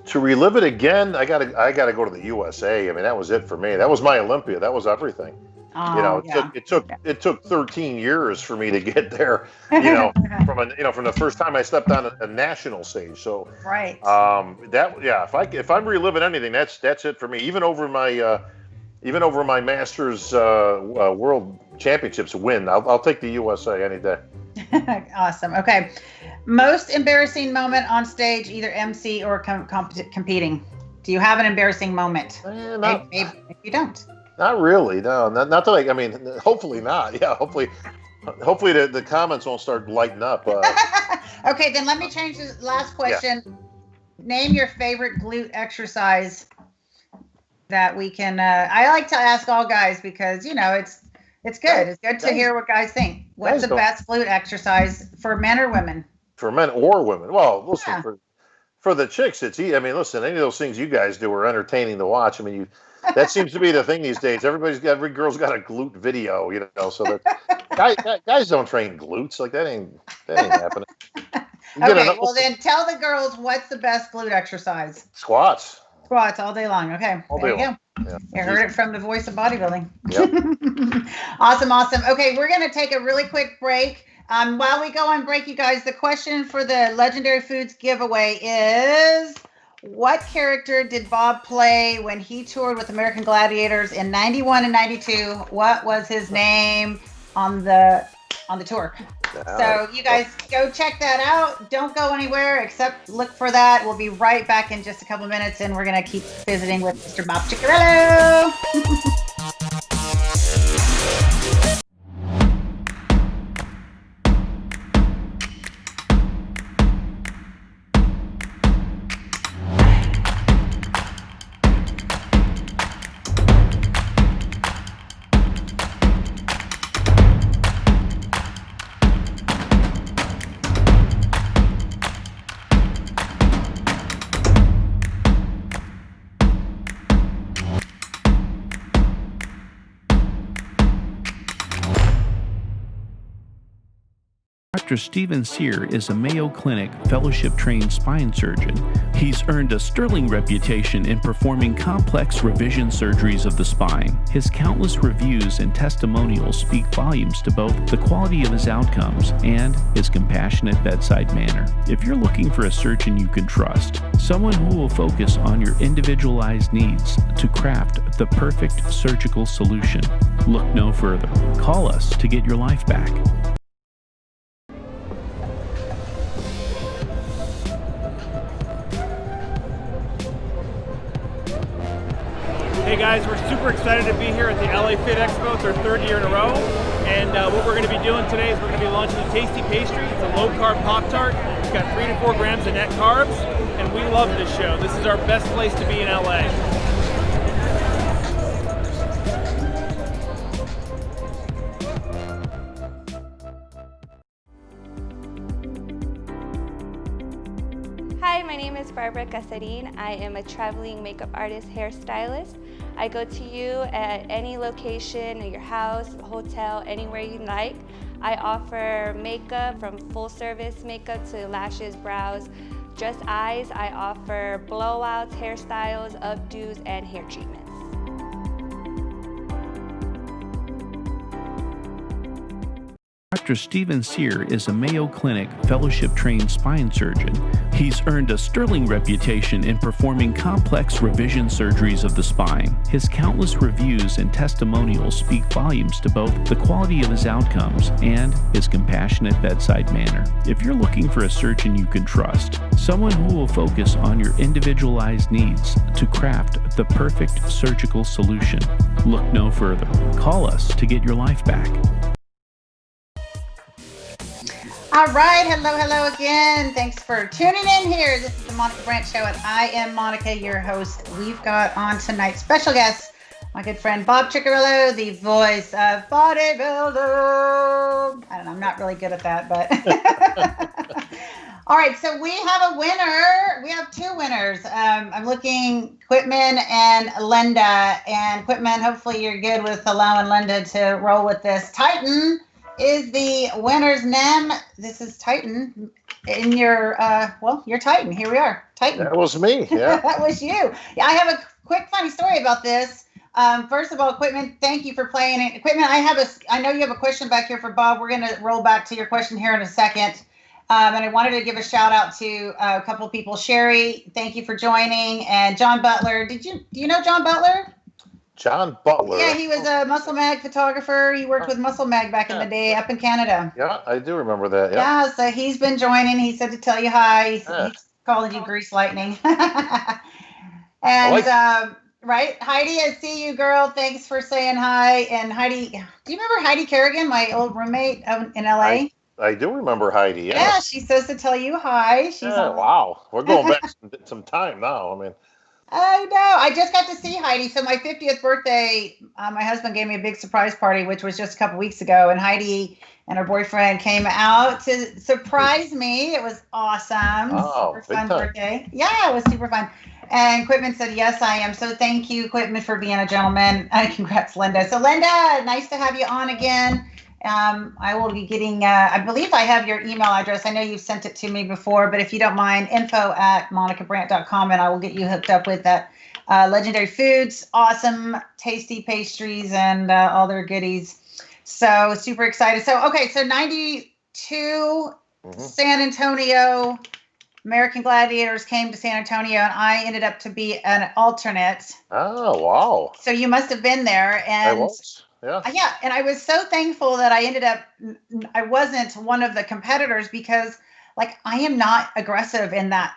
To relive it again, I gotta go to the USA. I mean, that was it for me. That was my Olympia. That was everything. It took 13 years for me to get there, from the first time I stepped on a national stage. So right. If I'm reliving anything, that's it for me. Even over my Masters World Championships win, I'll take the USA any day. Awesome. Okay. Most embarrassing moment on stage, either MC or competing. Do you have an embarrassing moment? Maybe you don't. Not really. No, not that hopefully not. Yeah, hopefully the comments won't start lighting up. Okay, then let me change the last question. Yeah. Name your favorite glute exercise that we can. I like to ask all guys because it's good. It's good to hear what guys think. What's the best glute exercise for men or women? For men or women. Well, listen, for the chicks, it's easy. Listen, any of those things you guys do are entertaining to watch. That seems to be the thing these days. Every girl's got a glute video, so that guys don't train glutes. Like that ain't happening. Okay, well then tell the girls what's the best glute exercise. Squats all day long. Okay, there you go. Yeah. You heard it from the Voice of Bodybuilding. Yep. Awesome. Okay, we're going to take a really quick break. While we go on break, you guys, the question for the Legendary Foods giveaway is, what character did Bob play when he toured with American Gladiators in 91 and 92? What was his name on the tour? So you guys go check that out. Don't go anywhere except look for that. We'll be right back in just a couple minutes, and we're going to keep visiting with Mr. Bob Ciccarello. Dr. Stephen Sear is a Mayo Clinic fellowship-trained spine surgeon. He's earned a sterling reputation in performing complex revision surgeries of the spine. His countless reviews and testimonials speak volumes to both the quality of his outcomes and his compassionate bedside manner. If you're looking for a surgeon you can trust, someone who will focus on your individualized needs to craft the perfect surgical solution, look no further. Call us to get your life back. Hey guys, we're super excited to be here at the LA Fit Expo. It's our third year in a row. And what we're going to be doing today is we're going to be launching a tasty pastry. It's a low-carb Pop-Tart. It's got 3 to 4 grams of net carbs. And we love this show. This is our best place to be in LA. Hi, my name is Barbara Casarin. I am a traveling makeup artist, hairstylist. I go to you at any location, at your house, hotel, anywhere you like. I offer makeup from full service makeup to lashes, brows, just eyes. I offer blowouts, hairstyles, updos, and hair treatments. Dr. Stephen Sear is a Mayo Clinic fellowship-trained spine surgeon. He's earned a sterling reputation in performing complex revision surgeries of the spine. His countless reviews and testimonials speak volumes to both the quality of his outcomes and his compassionate bedside manner. If you're looking for a surgeon you can trust, someone who will focus on your individualized needs to craft the perfect surgical solution, look no further. Call us to get your life back. All right, hello again. Thanks for tuning in here. This is the Monica Brant Show, and I am Monica, your host. We've got on tonight's special guest, my good friend Bob Ciccarello, the voice of bodybuilding. I don't know, I'm not really good at that, but all right. So we have a winner. We have 2 winners. I'm looking Quitman and Linda, and Quitman, hopefully you're good with allowing Linda to roll with this. Titan is the winner's name. This is Titan in your, you're Titan. Here we are. Titan. That was me. Yeah. That was you. Yeah, I have a quick funny story about this. First of all, Equipment, thank you for playing it. Equipment, I know you have a question back here for Bob. We're going to roll back to your question here in a second. And I wanted to give a shout out to a couple of people. Sherry, thank you for joining. And John Butler. Do you know John Butler? John Butler. Yeah, he was a Muscle Mag photographer. He worked with Muscle Mag back in the day up in Canada. Yeah, I do remember that. Yeah, so he's been joining. He said to tell you hi. He's calling you Grease Lightning. And right, Heidi, I see you, girl. Thanks for saying hi. And Heidi, do you remember Heidi Kerrigan, my old roommate in LA? I do remember Heidi. Yeah, she says to tell you hi. Wow, we're going back some time now. I mean, I know. I just got to see Heidi. So my 50th birthday, my husband gave me a big surprise party, which was just a couple weeks ago. And Heidi and her boyfriend came out to surprise me. It was awesome. Super fun birthday. Yeah, it was super fun. And Equipment said, yes, I am. So thank you, Equipment, for being a gentleman. Congrats, Linda. So Linda, nice to have you on again. I will be getting, I believe I have your email address. I know you've sent it to me before, but if you don't mind, info@monicabrant.com, and I will get you hooked up with that Legendary Foods, awesome, tasty pastries, and all their goodies. So super excited. So, okay, so 92, San Antonio, American Gladiators came to San Antonio, and I ended up to be an alternate. Oh, wow. So you must have been there. And I was. Yeah, and I was so thankful that I wasn't one of the competitors because, like, I am not aggressive in that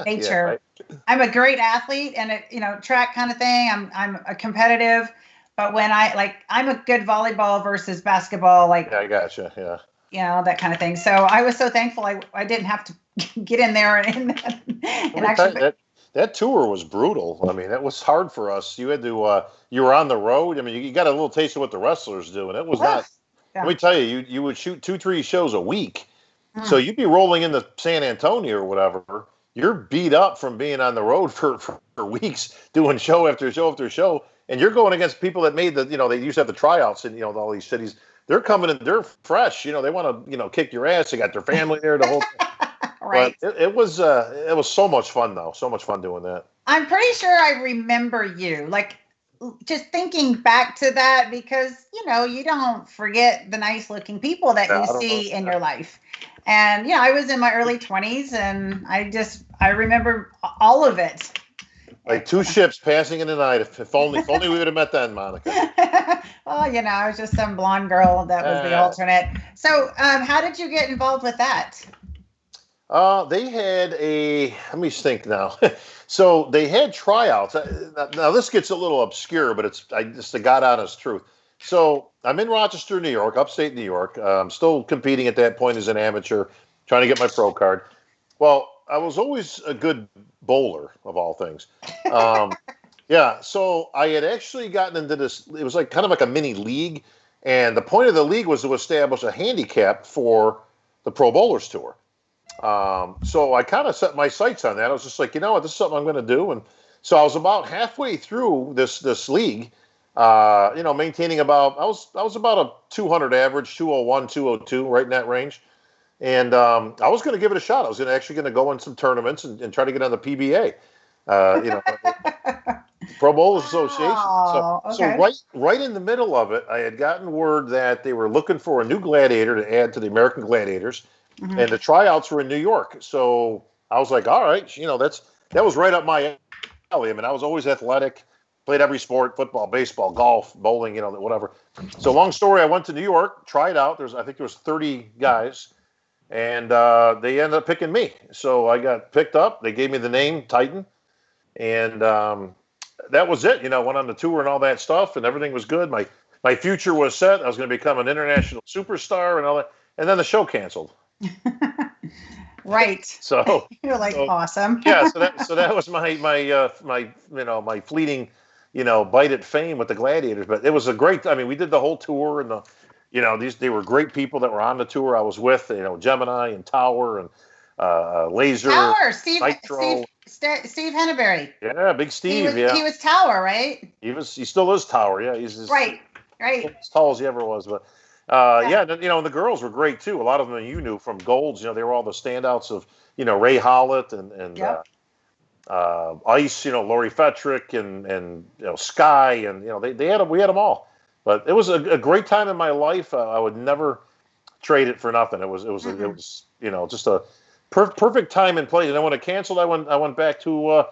nature. Yeah, right. I'm a great athlete and track kind of thing. I'm a competitive, but when I'm a good volleyball versus basketball. Like, yeah, I gotcha. Yeah, that kind of thing. So I was so thankful I didn't have to get in there and actually. That tour was brutal. I mean, it was hard for us. You had to, you were on the road. I mean, you got a little taste of what the wrestlers do, and it was not. Yeah. Let me tell you, you would shoot 2-3 shows a week, so you'd be rolling into San Antonio or whatever. You're beat up from being on the road for weeks, doing show after show after show, and you're going against people that made they used to have the tryouts in all these cities. They're coming in, they're fresh. They want to kick your ass. They got their family there. The whole. Right. But it was so much fun though. So much fun doing that. I'm pretty sure I remember you, like, just thinking back to that because you don't forget the nice looking people that you see in your life. And I was in my early 20s and I remember all of it. Like two ships passing in the night. If only we would have met then, Monica. Well, I was just some blonde girl that was the alternate. So how did you get involved with that? They had let me think now. So they had tryouts. Now this gets a little obscure, but it's the God honest truth. So I'm in Rochester, New York, upstate New York. I'm still competing at that point as an amateur, trying to get my pro card. Well, I was always a good bowler of all things. Yeah. So I had actually gotten into this. It was kind of like a mini league. And the point of the league was to establish a handicap for the Pro Bowlers Tour. So I kind of set my sights on that. I was just like, what, this is something I'm going to do. And so I was about halfway through this league, maintaining about, I was about a 200 average, 201, 202, right in that range. And I was going to give it a shot. I was actually going to go in some tournaments and try to get on the PBA, Pro Bowlers Association. So right in the middle of it, I had gotten word that they were looking for a new gladiator to add to the American Gladiators. Mm-hmm. And the tryouts were in New York. So I was like, all right, that was right up my alley. I mean, I was always athletic, played every sport, football, baseball, golf, bowling, whatever. So long story, I went to New York, tried out. I think there was 30 guys, and they ended up picking me. So I got picked up. They gave me the name Titan, and that was it. Went on the tour and all that stuff, and everything was good. My future was set. I was going to become an international superstar and all that. And then the show canceled. Right. So you're awesome. Yeah. So that was my fleeting, bite at fame with the Gladiators. But it was a great. I mean, we did the whole tour, and they were great people that were on the tour. I was with Gemini and Tower and Laser. Tower, Steve Henneberry. Yeah, Big Steve. He was Tower, right? He still is Tower. Yeah, he's right. As tall as he ever was, but. The girls were great too. A lot of them you knew from Golds. They were all the standouts of Ray Hollett and Ice, Laurie Fetrick and Sky, and we had them all. But it was a great time in my life. I would never trade it for nothing. It was just a perfect time and place. And then when it canceled, I went back to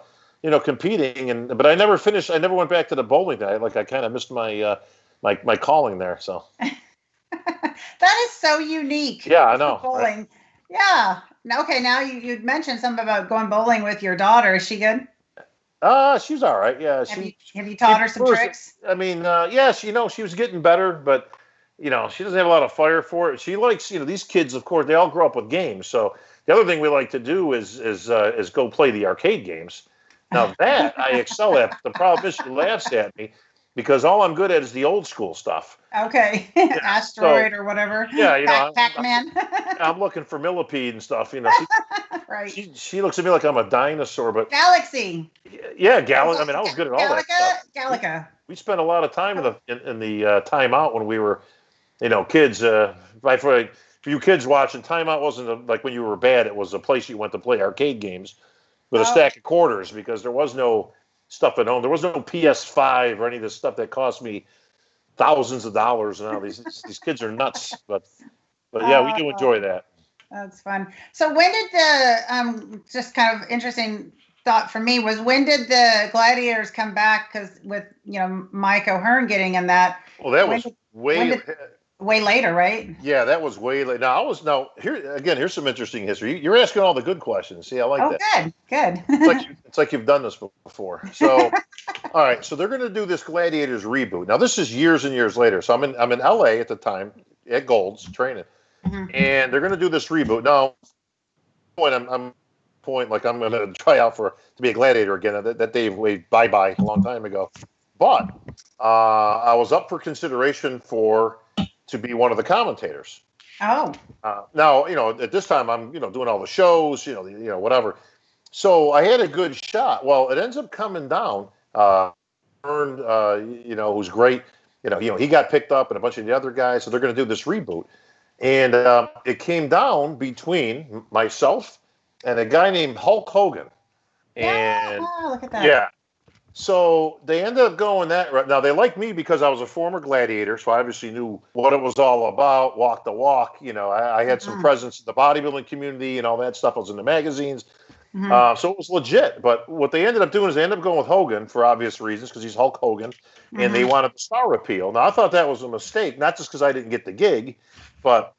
competing, but I never finished. I never went back to the bowling. I kind of missed my my calling there. So that is so unique. Yeah, I know. Bowling. Right? Yeah. Okay. Now you'd mentioned something about going bowling with your daughter. Is she good? She's all right. Yeah. Have you taught her some tricks? I mean, yeah, she was getting better, but she doesn't have a lot of fire for it. She likes, these kids, of course, they all grow up with games. So the other thing we like to do is go play the arcade games. Now that I excel at. The problem is she laughs at me because all I'm good at is the old school stuff. Okay. Yeah, Asteroid or whatever. Yeah, Pac-Man. I'm looking for millipede and stuff. Right. She looks at me like I'm a dinosaur, but Galaxy. Yeah, Galaxy. I mean, I was good at all that stuff. Galaga. We spent a lot of time in the timeout when we were, kids. For you kids watching, timeout wasn't like when you were bad. It was a place you went to play arcade games with a stack of quarters because there was no stuff at home. There was no PS5 or any of this stuff that cost me thousands of dollars. Now these kids are nuts, but yeah, we do enjoy that. That's fun. So when did the just kind of interesting thought for me was when did the Gladiators come back? Because with Mike O'Hearn getting in that. Well, that was way later, right? Yeah, that was way late. Now here's some interesting history. You're asking all the good questions. See, I like that. Good. It's like you've done this before. So, all right. So they're going to do this Gladiators reboot. Now this is years and years later. So I'm in LA at the time at Gold's training, and they're going to do this reboot. Now, I'm going to try out to be a gladiator again. That day waved bye a long time ago, but I was up for consideration to be one of the commentators. Oh. Now, at this time I'm, doing all the shows, whatever. So I had a good shot. Well, it ends up coming down. Who's great. He got picked up and a bunch of the other guys. So they're going to do this reboot. And it came down between myself and a guy named Hulk Hogan. And look at that. Yeah. So they ended up going that route. Now, they liked me because I was a former gladiator, so I obviously knew what it was all about, walk the walk. I had some presence in the bodybuilding community and all that stuff. I was in the magazines. So it was legit. But what they ended up doing is they ended up going with Hogan for obvious reasons because he's Hulk Hogan, and they wanted the star appeal. Now, I thought that was a mistake, not just because I didn't get the gig, but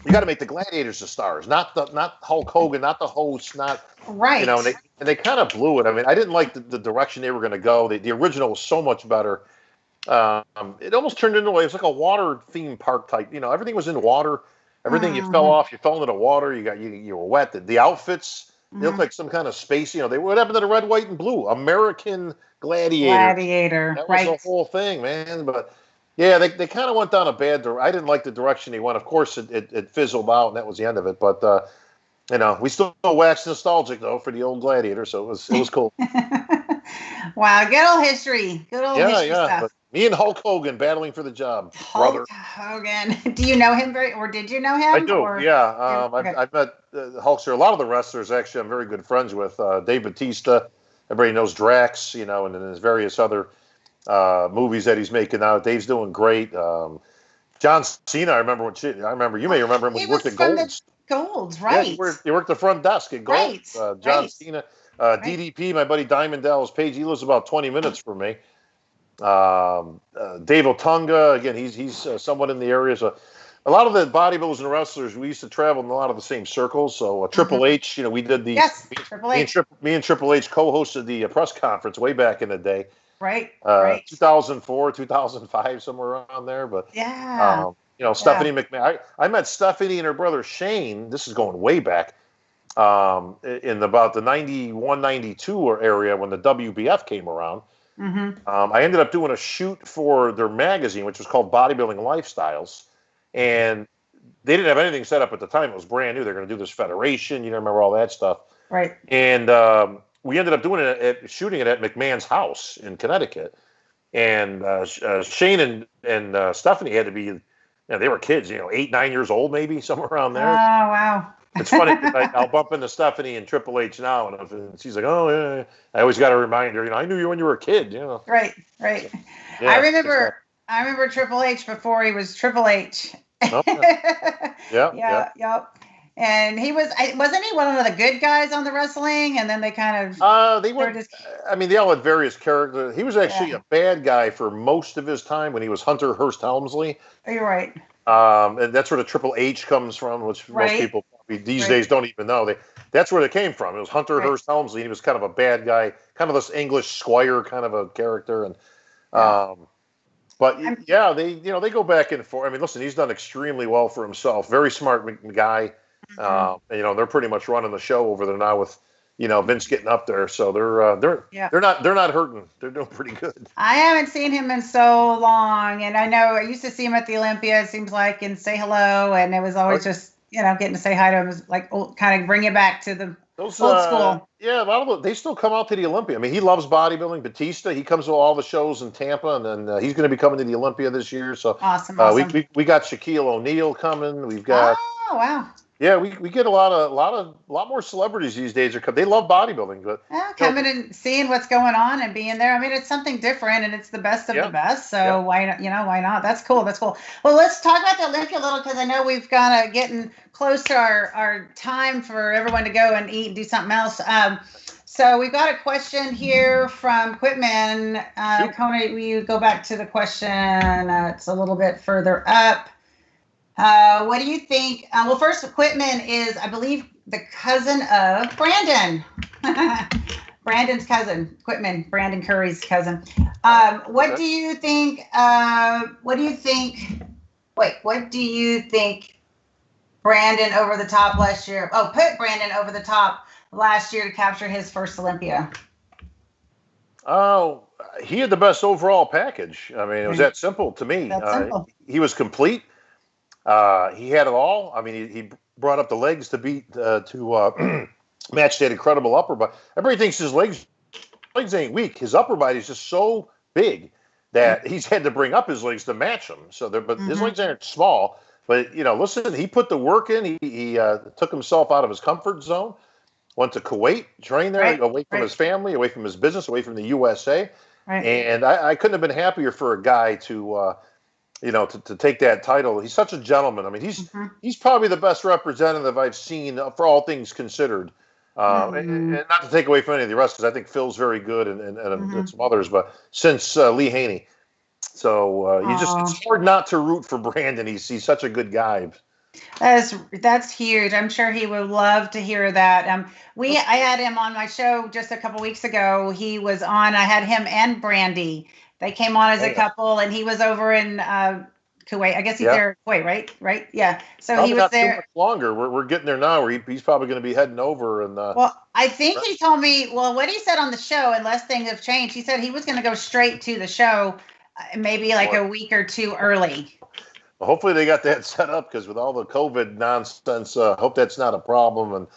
you got to make the gladiators the stars, not Hulk Hogan, not the host, not right. And they kind of blew it. I mean, I didn't like the direction they were going to go. The original was so much better. It almost turned into it was like a water theme park type. Everything was in water. Everything you fell off, you fell into the water. You were wet. The outfits they looked like some kind of space. What happened to the red, white, and blue American Gladiator? That was the whole thing, man. But yeah, they kind of went down a bad direction. I didn't like the direction they went. Of course, it fizzled out, and that was the end of it. But we still wax nostalgic though for the old Gladiator, so it was cool. Wow, good old history. Good old history stuff. But me and Hulk Hogan battling for the job, brother. Hogan. Do you know him or did you know him? I do. Yeah, I've met Hulkster. A lot of the wrestlers actually I'm very good friends with. Dave Bautista. Everybody knows Drax. And in his various other movies that he's making now. Dave's doing great. John Cena. I remember you may remember him when he worked at Gold's. Gold's, right? Yeah, he worked the front desk at Gold's. Right. John Cena, DDP, my buddy Diamond Dallas Page. He lives about 20 minutes from me. Dave Otunga, again, he's somewhat in the area. So a lot of the bodybuilders and wrestlers, we used to travel in a lot of the same circles. So Triple H, we did the Triple H. Me and Triple H co-hosted the press conference way back in the day. Right. 2004, 2005, somewhere around there. But Stephanie McMahon. I met Stephanie and her brother Shane. This is going way back in about the 91, 92 area when the WBF came around. I ended up doing a shoot for their magazine, which was called Bodybuilding Lifestyles. And they didn't have anything set up at the time. It was brand new. They're going to do this federation. Remember all that stuff. Right. And we ended up doing shooting it at McMahon's house in Connecticut. And Shane and Stephanie had to be, they were kids, 8, 9 years old, maybe somewhere around there. Oh, wow. It's funny because I'll bump into Stephanie and Triple H now, and she's like, "Oh yeah." I always got to remind her, I knew you when you were a kid, Right. So, yeah, I remember Triple H before he was Triple H. Oh, yeah. Yep. And wasn't he one of the good guys on the wrestling? And then they kind of they all had various characters. He was actually a bad guy for most of his time when he was Hunter Hearst Helmsley. You're right. And that's where the Triple H comes from, which most people probably these days don't even know. That's where it came from. It was Hunter Hearst Helmsley. He was kind of a bad guy, kind of this English squire kind of a character. And but they go back and forth. I mean, listen, he's done extremely well for himself. Very smart guy. They're pretty much running the show over there now with Vince getting up there, so they're not hurting. They're doing pretty good. I haven't seen him in so long, and I know I used to see him at the Olympia. It seems like, and say hello, and it was always just getting to say hi to him was like kind of bring it back to the old school. Yeah, a lot of they still come out to the Olympia. I mean, he loves bodybuilding. Batista, he comes to all the shows in Tampa, and then he's going to be coming to the Olympia this year. So awesome. We got Shaquille O'Neal coming. We've got wow. Yeah, we get a lot more celebrities these days. They love bodybuilding, but coming and seeing what's going on and being there. I mean, it's something different, and it's the best of the best. So why not? Why not? That's cool. Well, let's talk about the Olympia a little, because I know we've kind of getting close to our time for everyone to go and eat and do something else. So we've got a question here from Quitman. Kona, will you go back to the question? It's a little bit further up. What do you think? Well, first, Quitman is, I believe, the cousin of Brandon. Brandon's cousin, Quitman, Brandon Curry's cousin. What do you think? What do you think Brandon over the top last year? Oh, put Brandon over the top last year to capture his first Olympia. Oh, he had the best overall package. I mean, it was that simple to me. Simple. He was complete. He had it all. I mean, he brought up the legs to match that incredible upper body. Everybody thinks his legs ain't weak. His upper body is just so big that he's had to bring up his legs to match them. So, but his legs aren't small. But listen, he put the work in. He took himself out of his comfort zone. Went to Kuwait, trained there, away from his family, away from his business, away from the USA. Right. And I couldn't have been happier for a guy to take that title. He's such a gentleman. I mean, he's probably the best representative I've seen for all things considered. And not to take away from any of the rest, because I think Phil's very good and some others, but since Lee Haney. So it's hard not to root for Brandon. He's such a good guy. That's huge. I'm sure he would love to hear that. I had him on my show just a couple weeks ago. He was on. I had him and Brandy. They came on as a couple, and he was over in Kuwait. I guess he's there in Kuwait, right? Yeah. So probably he was not there. Too much longer. We're getting there now. Where he's probably going to be heading over. And well, I think he told me. Well, what he said on the show, unless things have changed, he said he was going to go straight to the show, maybe like a week or two early. Well, hopefully they got that set up, because with all the COVID nonsense, hope that's not a problem. And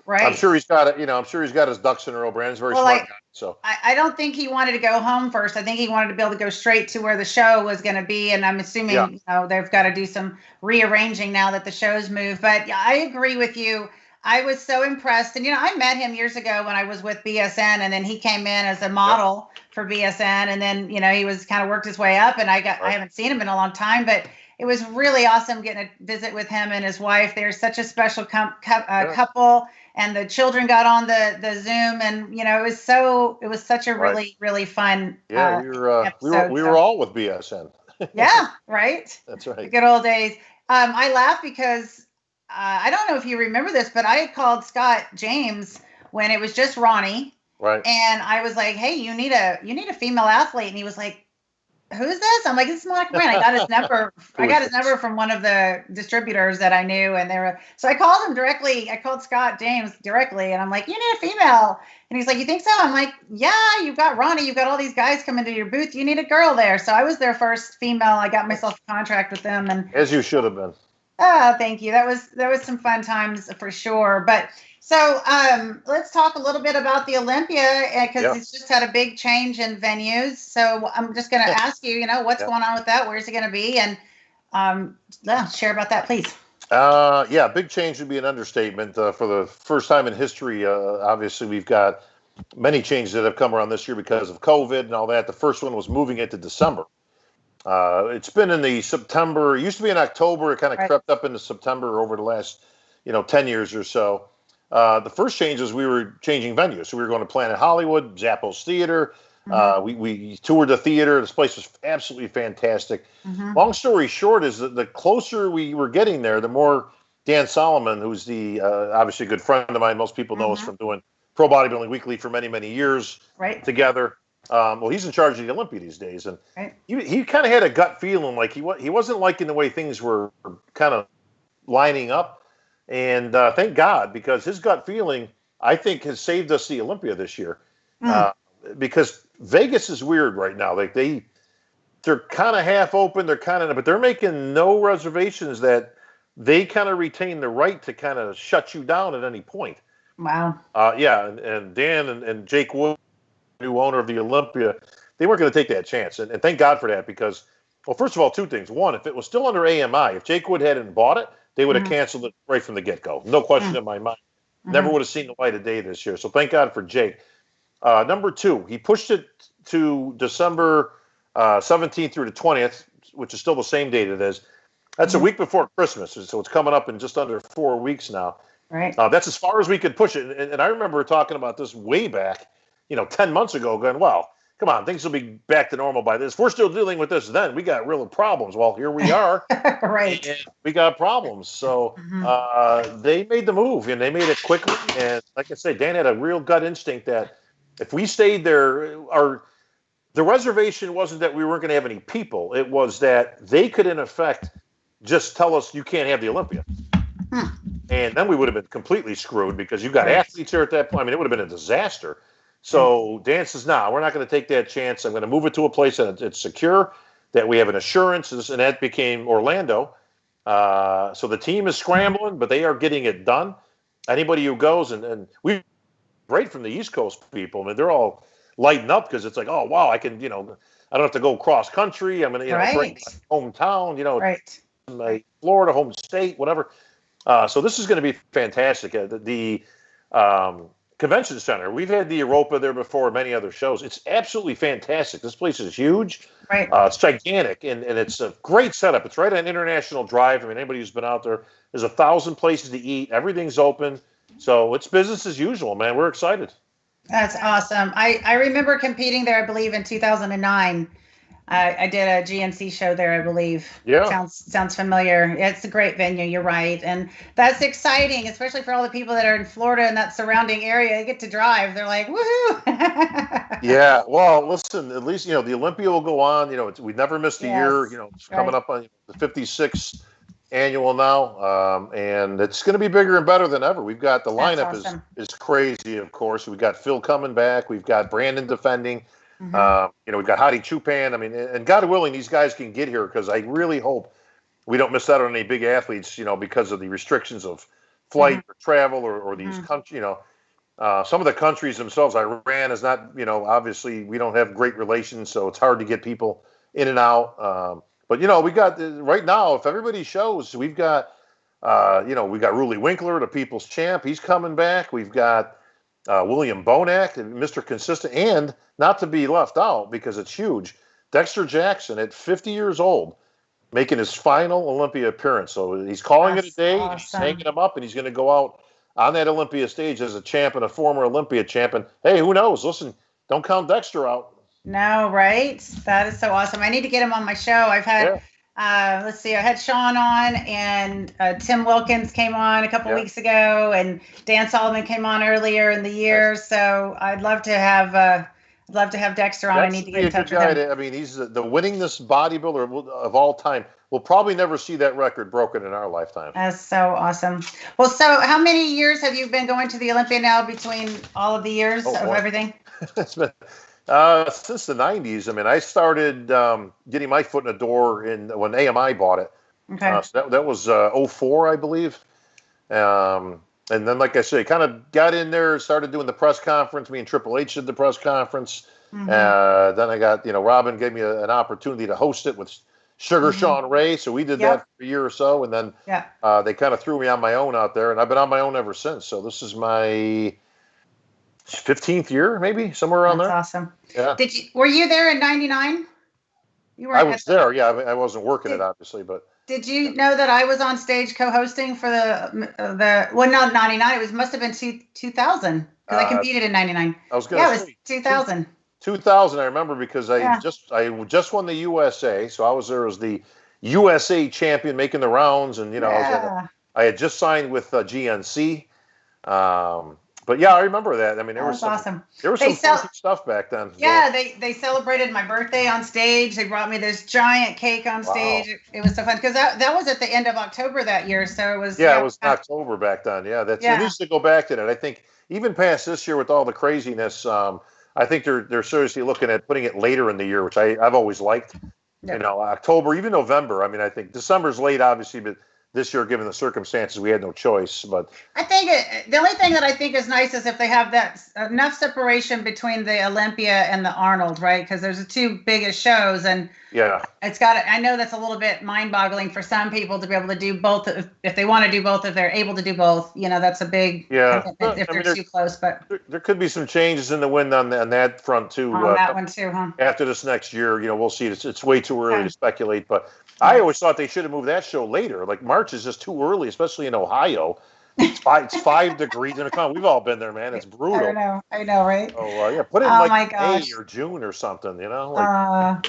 I'm sure he's got it. I'm sure he's got his ducks in a row. Brandon's very smart guy. So I don't think he wanted to go home first. I think he wanted to be able to go straight to where the show was going to be. And I'm assuming they've got to do some rearranging now that the show's moved. But I agree with you. I was so impressed. And I met him years ago when I was with BSN, and then he came in as a model for BSN, and then he was kind of worked his way up. And I haven't seen him in a long time, but it was really awesome getting a visit with him and his wife. They're such a special couple. And the children got on the Zoom, and it was such a really, really fun. Yeah, we were all with BSN. Yeah, right. That's right. The good old days. I laugh because I don't know if you remember this, but I had called Scott James when it was just Ronnie. Right. And I was like, "Hey, you need a female athlete," and he was like, "Who's this?" I'm like, "This is Monica Brant." I got his number. I got his number from one of the distributors that I knew, and so I called him directly. I called Scott James directly, and I'm like, "You need a female," and he's like, "You think so?" I'm like, "Yeah, you've got Ronnie, you've got all these guys coming to your booth. You need a girl there." So I was their first female. I got myself a contract with them, and as you should have been. Oh, thank you. That was some fun times for sure. But so let's talk a little bit about the Olympia, because it's just had a big change in venues. So I'm just going to ask you, what's going on with that? Where's it going to be? And share about that, please. Yeah, big change would be an understatement. For the first time in history, obviously we've got many changes that have come around this year because of COVID and all that. The first one was moving it to December. It's been in the September. It used to be in October. It kind of crept up into September over the last, 10 years or so. The first change is we were changing venues. So we were going to Planet Hollywood, Zappos Theater. We toured the theater. This place was absolutely fantastic. Long story short is that the closer we were getting there, the more Dan Solomon, who's the obviously a good friend of mine, most people know us from doing Pro Bodybuilding Weekly for many, many years together. Well, he's in charge of the Olympia these days, and he kind of had a gut feeling like he wasn't liking the way things were kind of lining up. And thank God, because his gut feeling, I think, has saved us the Olympia this year. Because Vegas is weird right now. Like they're kind of half open. But they're making no reservations that they kind of retain the right to kind of shut you down at any point. Wow. And Dan and Jake Wood, new owner of the Olympia, they weren't going to take that chance. And thank God for that, because, well, first of all, two things. One, if it was still under AMI, if Jake Wood hadn't bought it, they would have canceled it right from the get-go. No question in my mind. Never would have seen the light of day this year. So thank God for Jake. Number two, he pushed it to December 17th through the 20th, which is still the same date it is. That's a week before Christmas, so it's coming up in just under 4 weeks now. Right. That's as far as we could push it. And I remember talking about this way back, 10 months ago, going, well, come on, things will be back to normal by this. We're still dealing with this then. We got real problems. Well, here we are. Right. And we got problems. So they made the move, and they made it quickly. And like I said, Dan had a real gut instinct that if we stayed there, the reservation wasn't that we weren't going to have any people. It was that they could, in effect, just tell us you can't have the Olympia. And then we would have been completely screwed, because you got athletes here at that point. I mean, it would have been a disaster. So Dan says, nah, we're not going to take that chance. I'm going to move it to a place that it's secure, that we have an assurance, and that became Orlando. So the team is scrambling, but they are getting it done. Anybody who goes, and we right from the East Coast people, I mean, they're all lighting up, because it's like, oh, wow, I can, I don't have to go cross country. I'm going to, bring my hometown, my Florida home state, whatever. So this is going to be fantastic. The Convention Center, we've had the Europa there before, many other shows. It's absolutely fantastic. This place is huge. Right. It's gigantic, and it's a great setup. It's right on International Drive. I mean, anybody who's been out there, there's 1,000 places to eat. Everything's open. So it's business as usual, man. We're excited. That's awesome. I remember competing there, I believe, in 2009. I did a GNC show there, I believe. Yeah. Sounds familiar. It's a great venue. You're right. And that's exciting, especially for all the people that are in Florida and that surrounding area. They get to drive. They're like, woohoo. Yeah. Well, listen, at least, the Olympia will go on. We never missed a year. It's coming up on the 56th annual now. And it's going to be bigger and better than ever. We've got the lineup is crazy, of course. We've got Phil coming back. We've got Brandon defending. We've got Hadi Chupan. I mean, and God willing, these guys can get here, because I really hope we don't miss out on any big athletes, because of the restrictions of flight or travel or these countries. Some of the countries themselves, Iran is not, obviously we don't have great relations, so it's hard to get people in and out. But, we got right now, if everybody shows, we've got, we got Ruli Winkler, the people's champ. He's coming back. We've got William Bonac, Mr. Consistent, and not to be left out, because it's huge, Dexter Jackson at 50 years old, making his final Olympia appearance. So he's calling it a day. Awesome. He's hanging him up, and he's going to go out on that Olympia stage as a champ and a former Olympia champion. Hey, who knows? Listen, don't count Dexter out. No, right? That is so awesome. I need to get him on my show. I've had, let's see, I had Sean on, and Tim Wilkins came on a couple weeks ago, and Dan Solomon came on earlier in the year. So I'd love to have Dexter on. I need to get in touch with him. I mean, he's the winningest bodybuilder of all time. We'll probably never see that record broken in our lifetime. That's so awesome. Well, so how many years have you been going to the Olympia now, between all of the years of everything? It's been since the 90s. I mean, I started getting my foot in the door when AMI bought it. Okay. So that was 04, I believe. And then, like I say, kind of got in there, started doing the press conference. Me and Triple H did the press conference. Then I got, Robin gave me an opportunity to host it with Sugar Sean Ray. So we did that for a year or so, and then they kind of threw me on my own out there, and I've been on my own ever since. So this is my 15th year, maybe somewhere around there. That's awesome. Yeah. Were you there in '99? I was there. Yeah, I wasn't working it obviously, but. Did you know that I was on stage co-hosting for the well, not '99. It must have been 2000 because I competed in '99. I was going to say it was 2000. 2000, I remember because I just won the USA, so I was there as the USA champion, making the rounds, and I had just signed with GNC. But yeah, I remember that. I mean, there was awesome. There was some funky stuff back then. Yeah, they celebrated my birthday on stage. They brought me this giant cake on stage. It was so fun because that was at the end of October that year. So it was. Yeah, it was October back then. Yeah, it needs to go back to that. I think even past this year with all the craziness, I think they're seriously looking at putting it later in the year, which I've always liked. Yeah. October, even November. I mean, I think December's late, obviously, but this year, given the circumstances, we had no choice. But I think the only thing that I think is nice is if they have that enough separation between the Olympia and the Arnold, right? Because there's the two biggest shows, and it's got. I know that's a little bit mind-boggling for some people to be able to do both. If they want to do both, if they're able to do both, that's a big commitment if they're too close. But there could be some changes in the wind on that front too. On that one too, huh? After this next year, we'll see. It's way too early to speculate, but. I always thought they should have moved that show later. Like March is just too early, especially in Ohio. It's 5 degrees in the con. We've all been there, man. It's brutal. I know, right? Oh, put it in May or June or something, Well,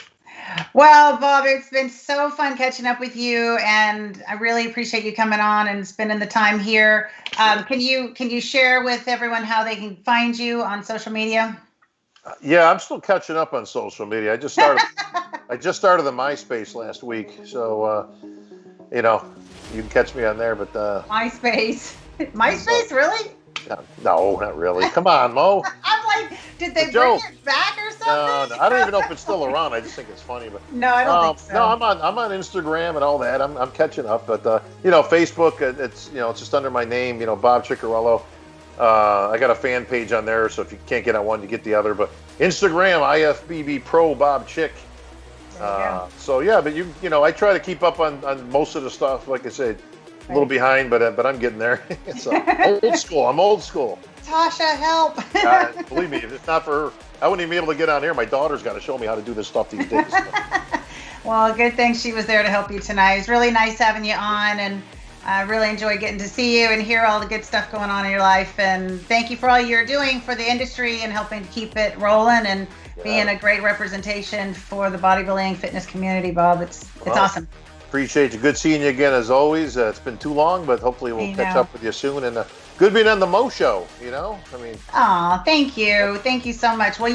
Bob, it's been so fun catching up with you, and I really appreciate you coming on and spending the time here. Can you share with everyone how they can find you on social media? Yeah, I'm still catching up on social media. I just started the MySpace last week, so you can catch me on there. But MySpace, really? No, not really. Come on, Mo. I'm like, did they bring it back or something? No, I don't even know if it's still around. I just think it's funny. But no, I don't think so. No, I'm on Instagram and all that. I'm catching up, but Facebook, it's just under my name, Bob Ciccarello. I got a fan page on there, so if you can't get on one, you get the other. But Instagram, IFBB Pro Bob Chick. So yeah, but I try to keep up on most of the stuff. Like I said, a little behind, but I'm getting there. So old school. I'm old school. Tasha, help! Believe me, if it's not for her, I wouldn't even be able to get on here. My daughter's got to show me how to do this stuff these days. Well, good thing she was there to help you tonight. It's really nice having you on, and I really enjoy getting to see you and hear all the good stuff going on in your life. And thank you for all you're doing for the industry and helping to keep it rolling and being a great representation for the bodybuilding fitness community, Bob. It's awesome. Appreciate you. Good seeing you again as always. It's been too long, but hopefully we'll catch up with you soon. And good being on the Mo Show. Oh, thank you. Thank you so much. Well,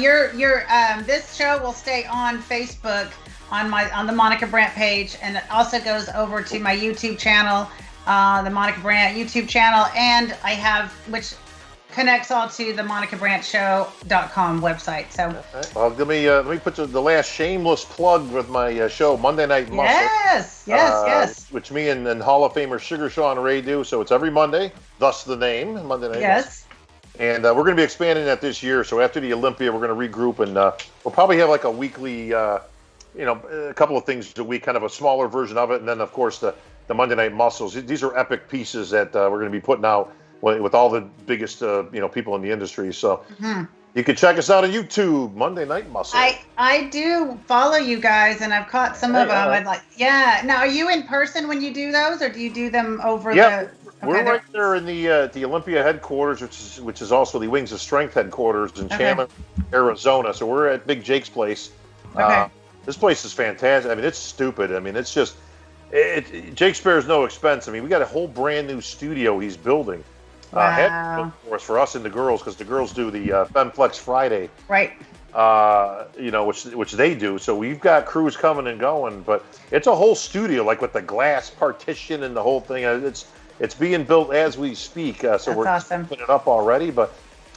this show will stay on Facebook on the Monica Brant page, and it also goes over to my YouTube channel. The Monica Brant YouTube channel, and I have, which connects all to the MonicaBrantShow.com website. So, well, let me put the last shameless plug with my show, Monday Night Muscle. Yes. Which me and Hall of Famer Sugar Sean Ray do. So it's every Monday, thus the name, Monday Night Muscle. And we're going to be expanding that this year. So after the Olympia, we're going to regroup, and we'll probably have like a weekly, a couple of things a week, kind of a smaller version of it, and then of course the Monday Night Muscles. These are epic pieces that we're going to be putting out with all the biggest, people in the industry. So you can check us out on YouTube, Monday Night Muscle. I do follow you guys, and I've caught some of them. Now, are you in person when you do those, or do you do them over the? We're right there in the Olympia headquarters, which is also the Wings of Strength headquarters in Chandler, Arizona. So we're at Big Jake's place. This place is fantastic. I mean, it's stupid. I mean, it's just. Jake spares no expense. I mean, we got a whole brand new studio he's building. For us and the girls, because the girls do the FemFlex Friday. Right. Which they do. So we've got crews coming and going, but it's a whole studio, like with the glass partition and the whole thing. It's being built as we speak. So we're putting it up already. But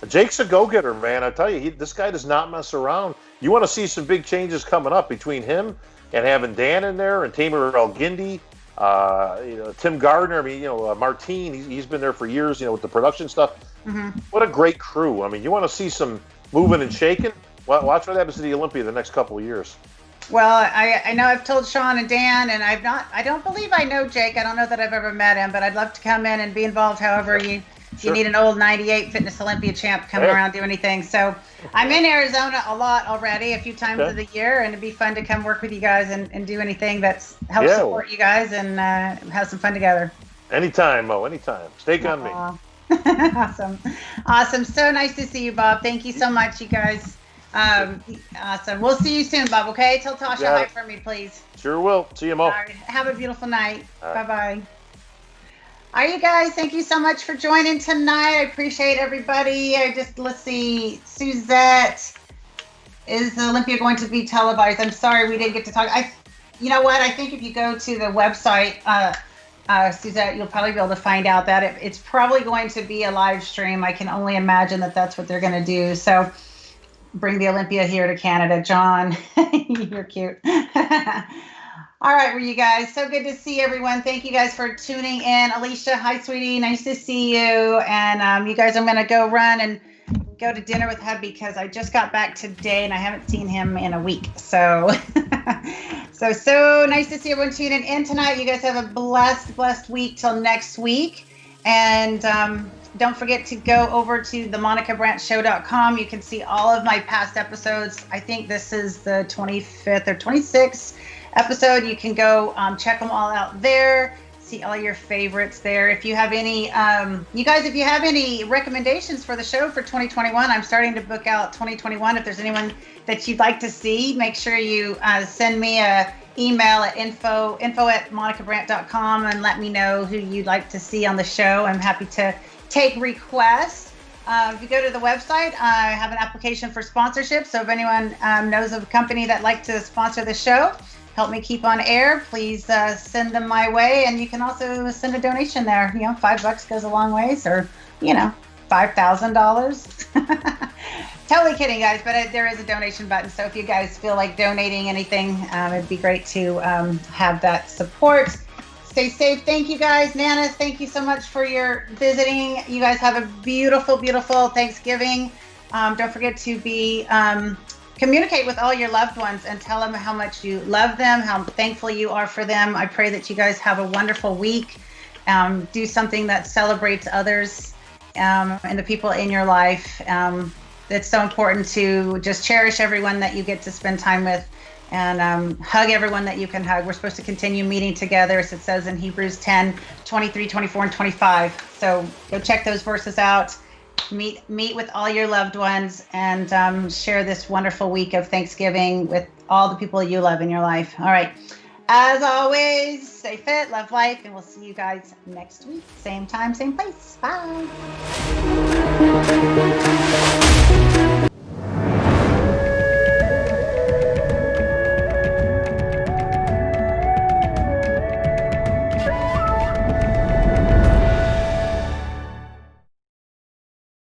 Jake's a go-getter, man. I tell you, this guy does not mess around. You want to see some big changes coming up between him and having Dan in there and Tamer El-Gindi, Tim Gardner. I mean, Martine. He's been there for years. With the production stuff. What a great crew. I mean, you want to see some moving and shaking. Well, watch what happens to the Olympia the next couple of years. Well, I know I've told Sean and Dan, and I don't believe I know Jake. I don't know that I've ever met him, but I'd love to come in and be involved however you need an old 98 Fitness Olympia champ coming around, do anything. So I'm in Arizona a lot already, a few times of the year, and it'd be fun to come work with you guys and do anything that's help support you guys and have some fun together. Anytime, Mo, anytime. Stake on me. Awesome. So nice to see you, Bob. Thank you so much, you guys. Awesome. We'll see you soon, Bob, okay? Tell Tasha hi for me, please. Sure will. See you, Mo. All right. Have a beautiful night. Bye-bye. All right, you guys, thank you so much for joining tonight. I appreciate everybody. Let's see, Suzette, is Olympia going to be televised? I'm sorry we didn't get to talk. You know what? I think if you go to the website, Suzette, you'll probably be able to find out that it's probably going to be a live stream. I can only imagine that that's what they're going to do. So bring the Olympia here to Canada. John, you're cute. All right, well, you guys, so good to see everyone. Thank you guys for tuning in. Alicia, hi, sweetie. Nice to see you. And you guys, I'm going to go run and go to dinner with hubby because I just got back today and I haven't seen him in a week. So, so nice to see everyone tuning in tonight. You guys have a blessed week till next week. And don't forget to go over to the MonicaBrantShow.com. You can see all of my past episodes. I think this is the 25th or 26th episode. You can go check them all out there, see all your favorites there. If you have any you guys, if you have any recommendations for the show for 2021, I'm starting to book out 2021. If there's anyone that you'd like to see, make sure you send me a email at info@monicabrant.com and let me know who you'd like to see on the show. I'm happy to take requests. If you go to the website, I have an application for sponsorship. So if anyone knows of a company that'd like to sponsor the show, help me keep on air, please send them my way. And you can also send a donation there. You know, $5 goes a long ways, or, you know, $5,000. Totally kidding, guys, but there is a donation button. So if you guys feel like donating anything, it'd be great to have that support. Stay safe. Thank you, guys. Nana, thank you so much for your visiting. You guys have a beautiful Thanksgiving. Don't forget to be communicate with all your loved ones and tell them how much you love them, how thankful you are for them. I pray that you guys have a wonderful week. Do something that celebrates others and the people in your life. It's so important to just cherish everyone that you get to spend time with and hug everyone that you can hug. We're supposed to continue meeting together, as it says in Hebrews 10, 23, 24, and 25. So go check those verses out. Meet with all your loved ones and share this wonderful week of Thanksgiving with all the people you love in your life. All right. As always, stay fit, love life, and we'll see you guys next week. Same time, same place. Bye.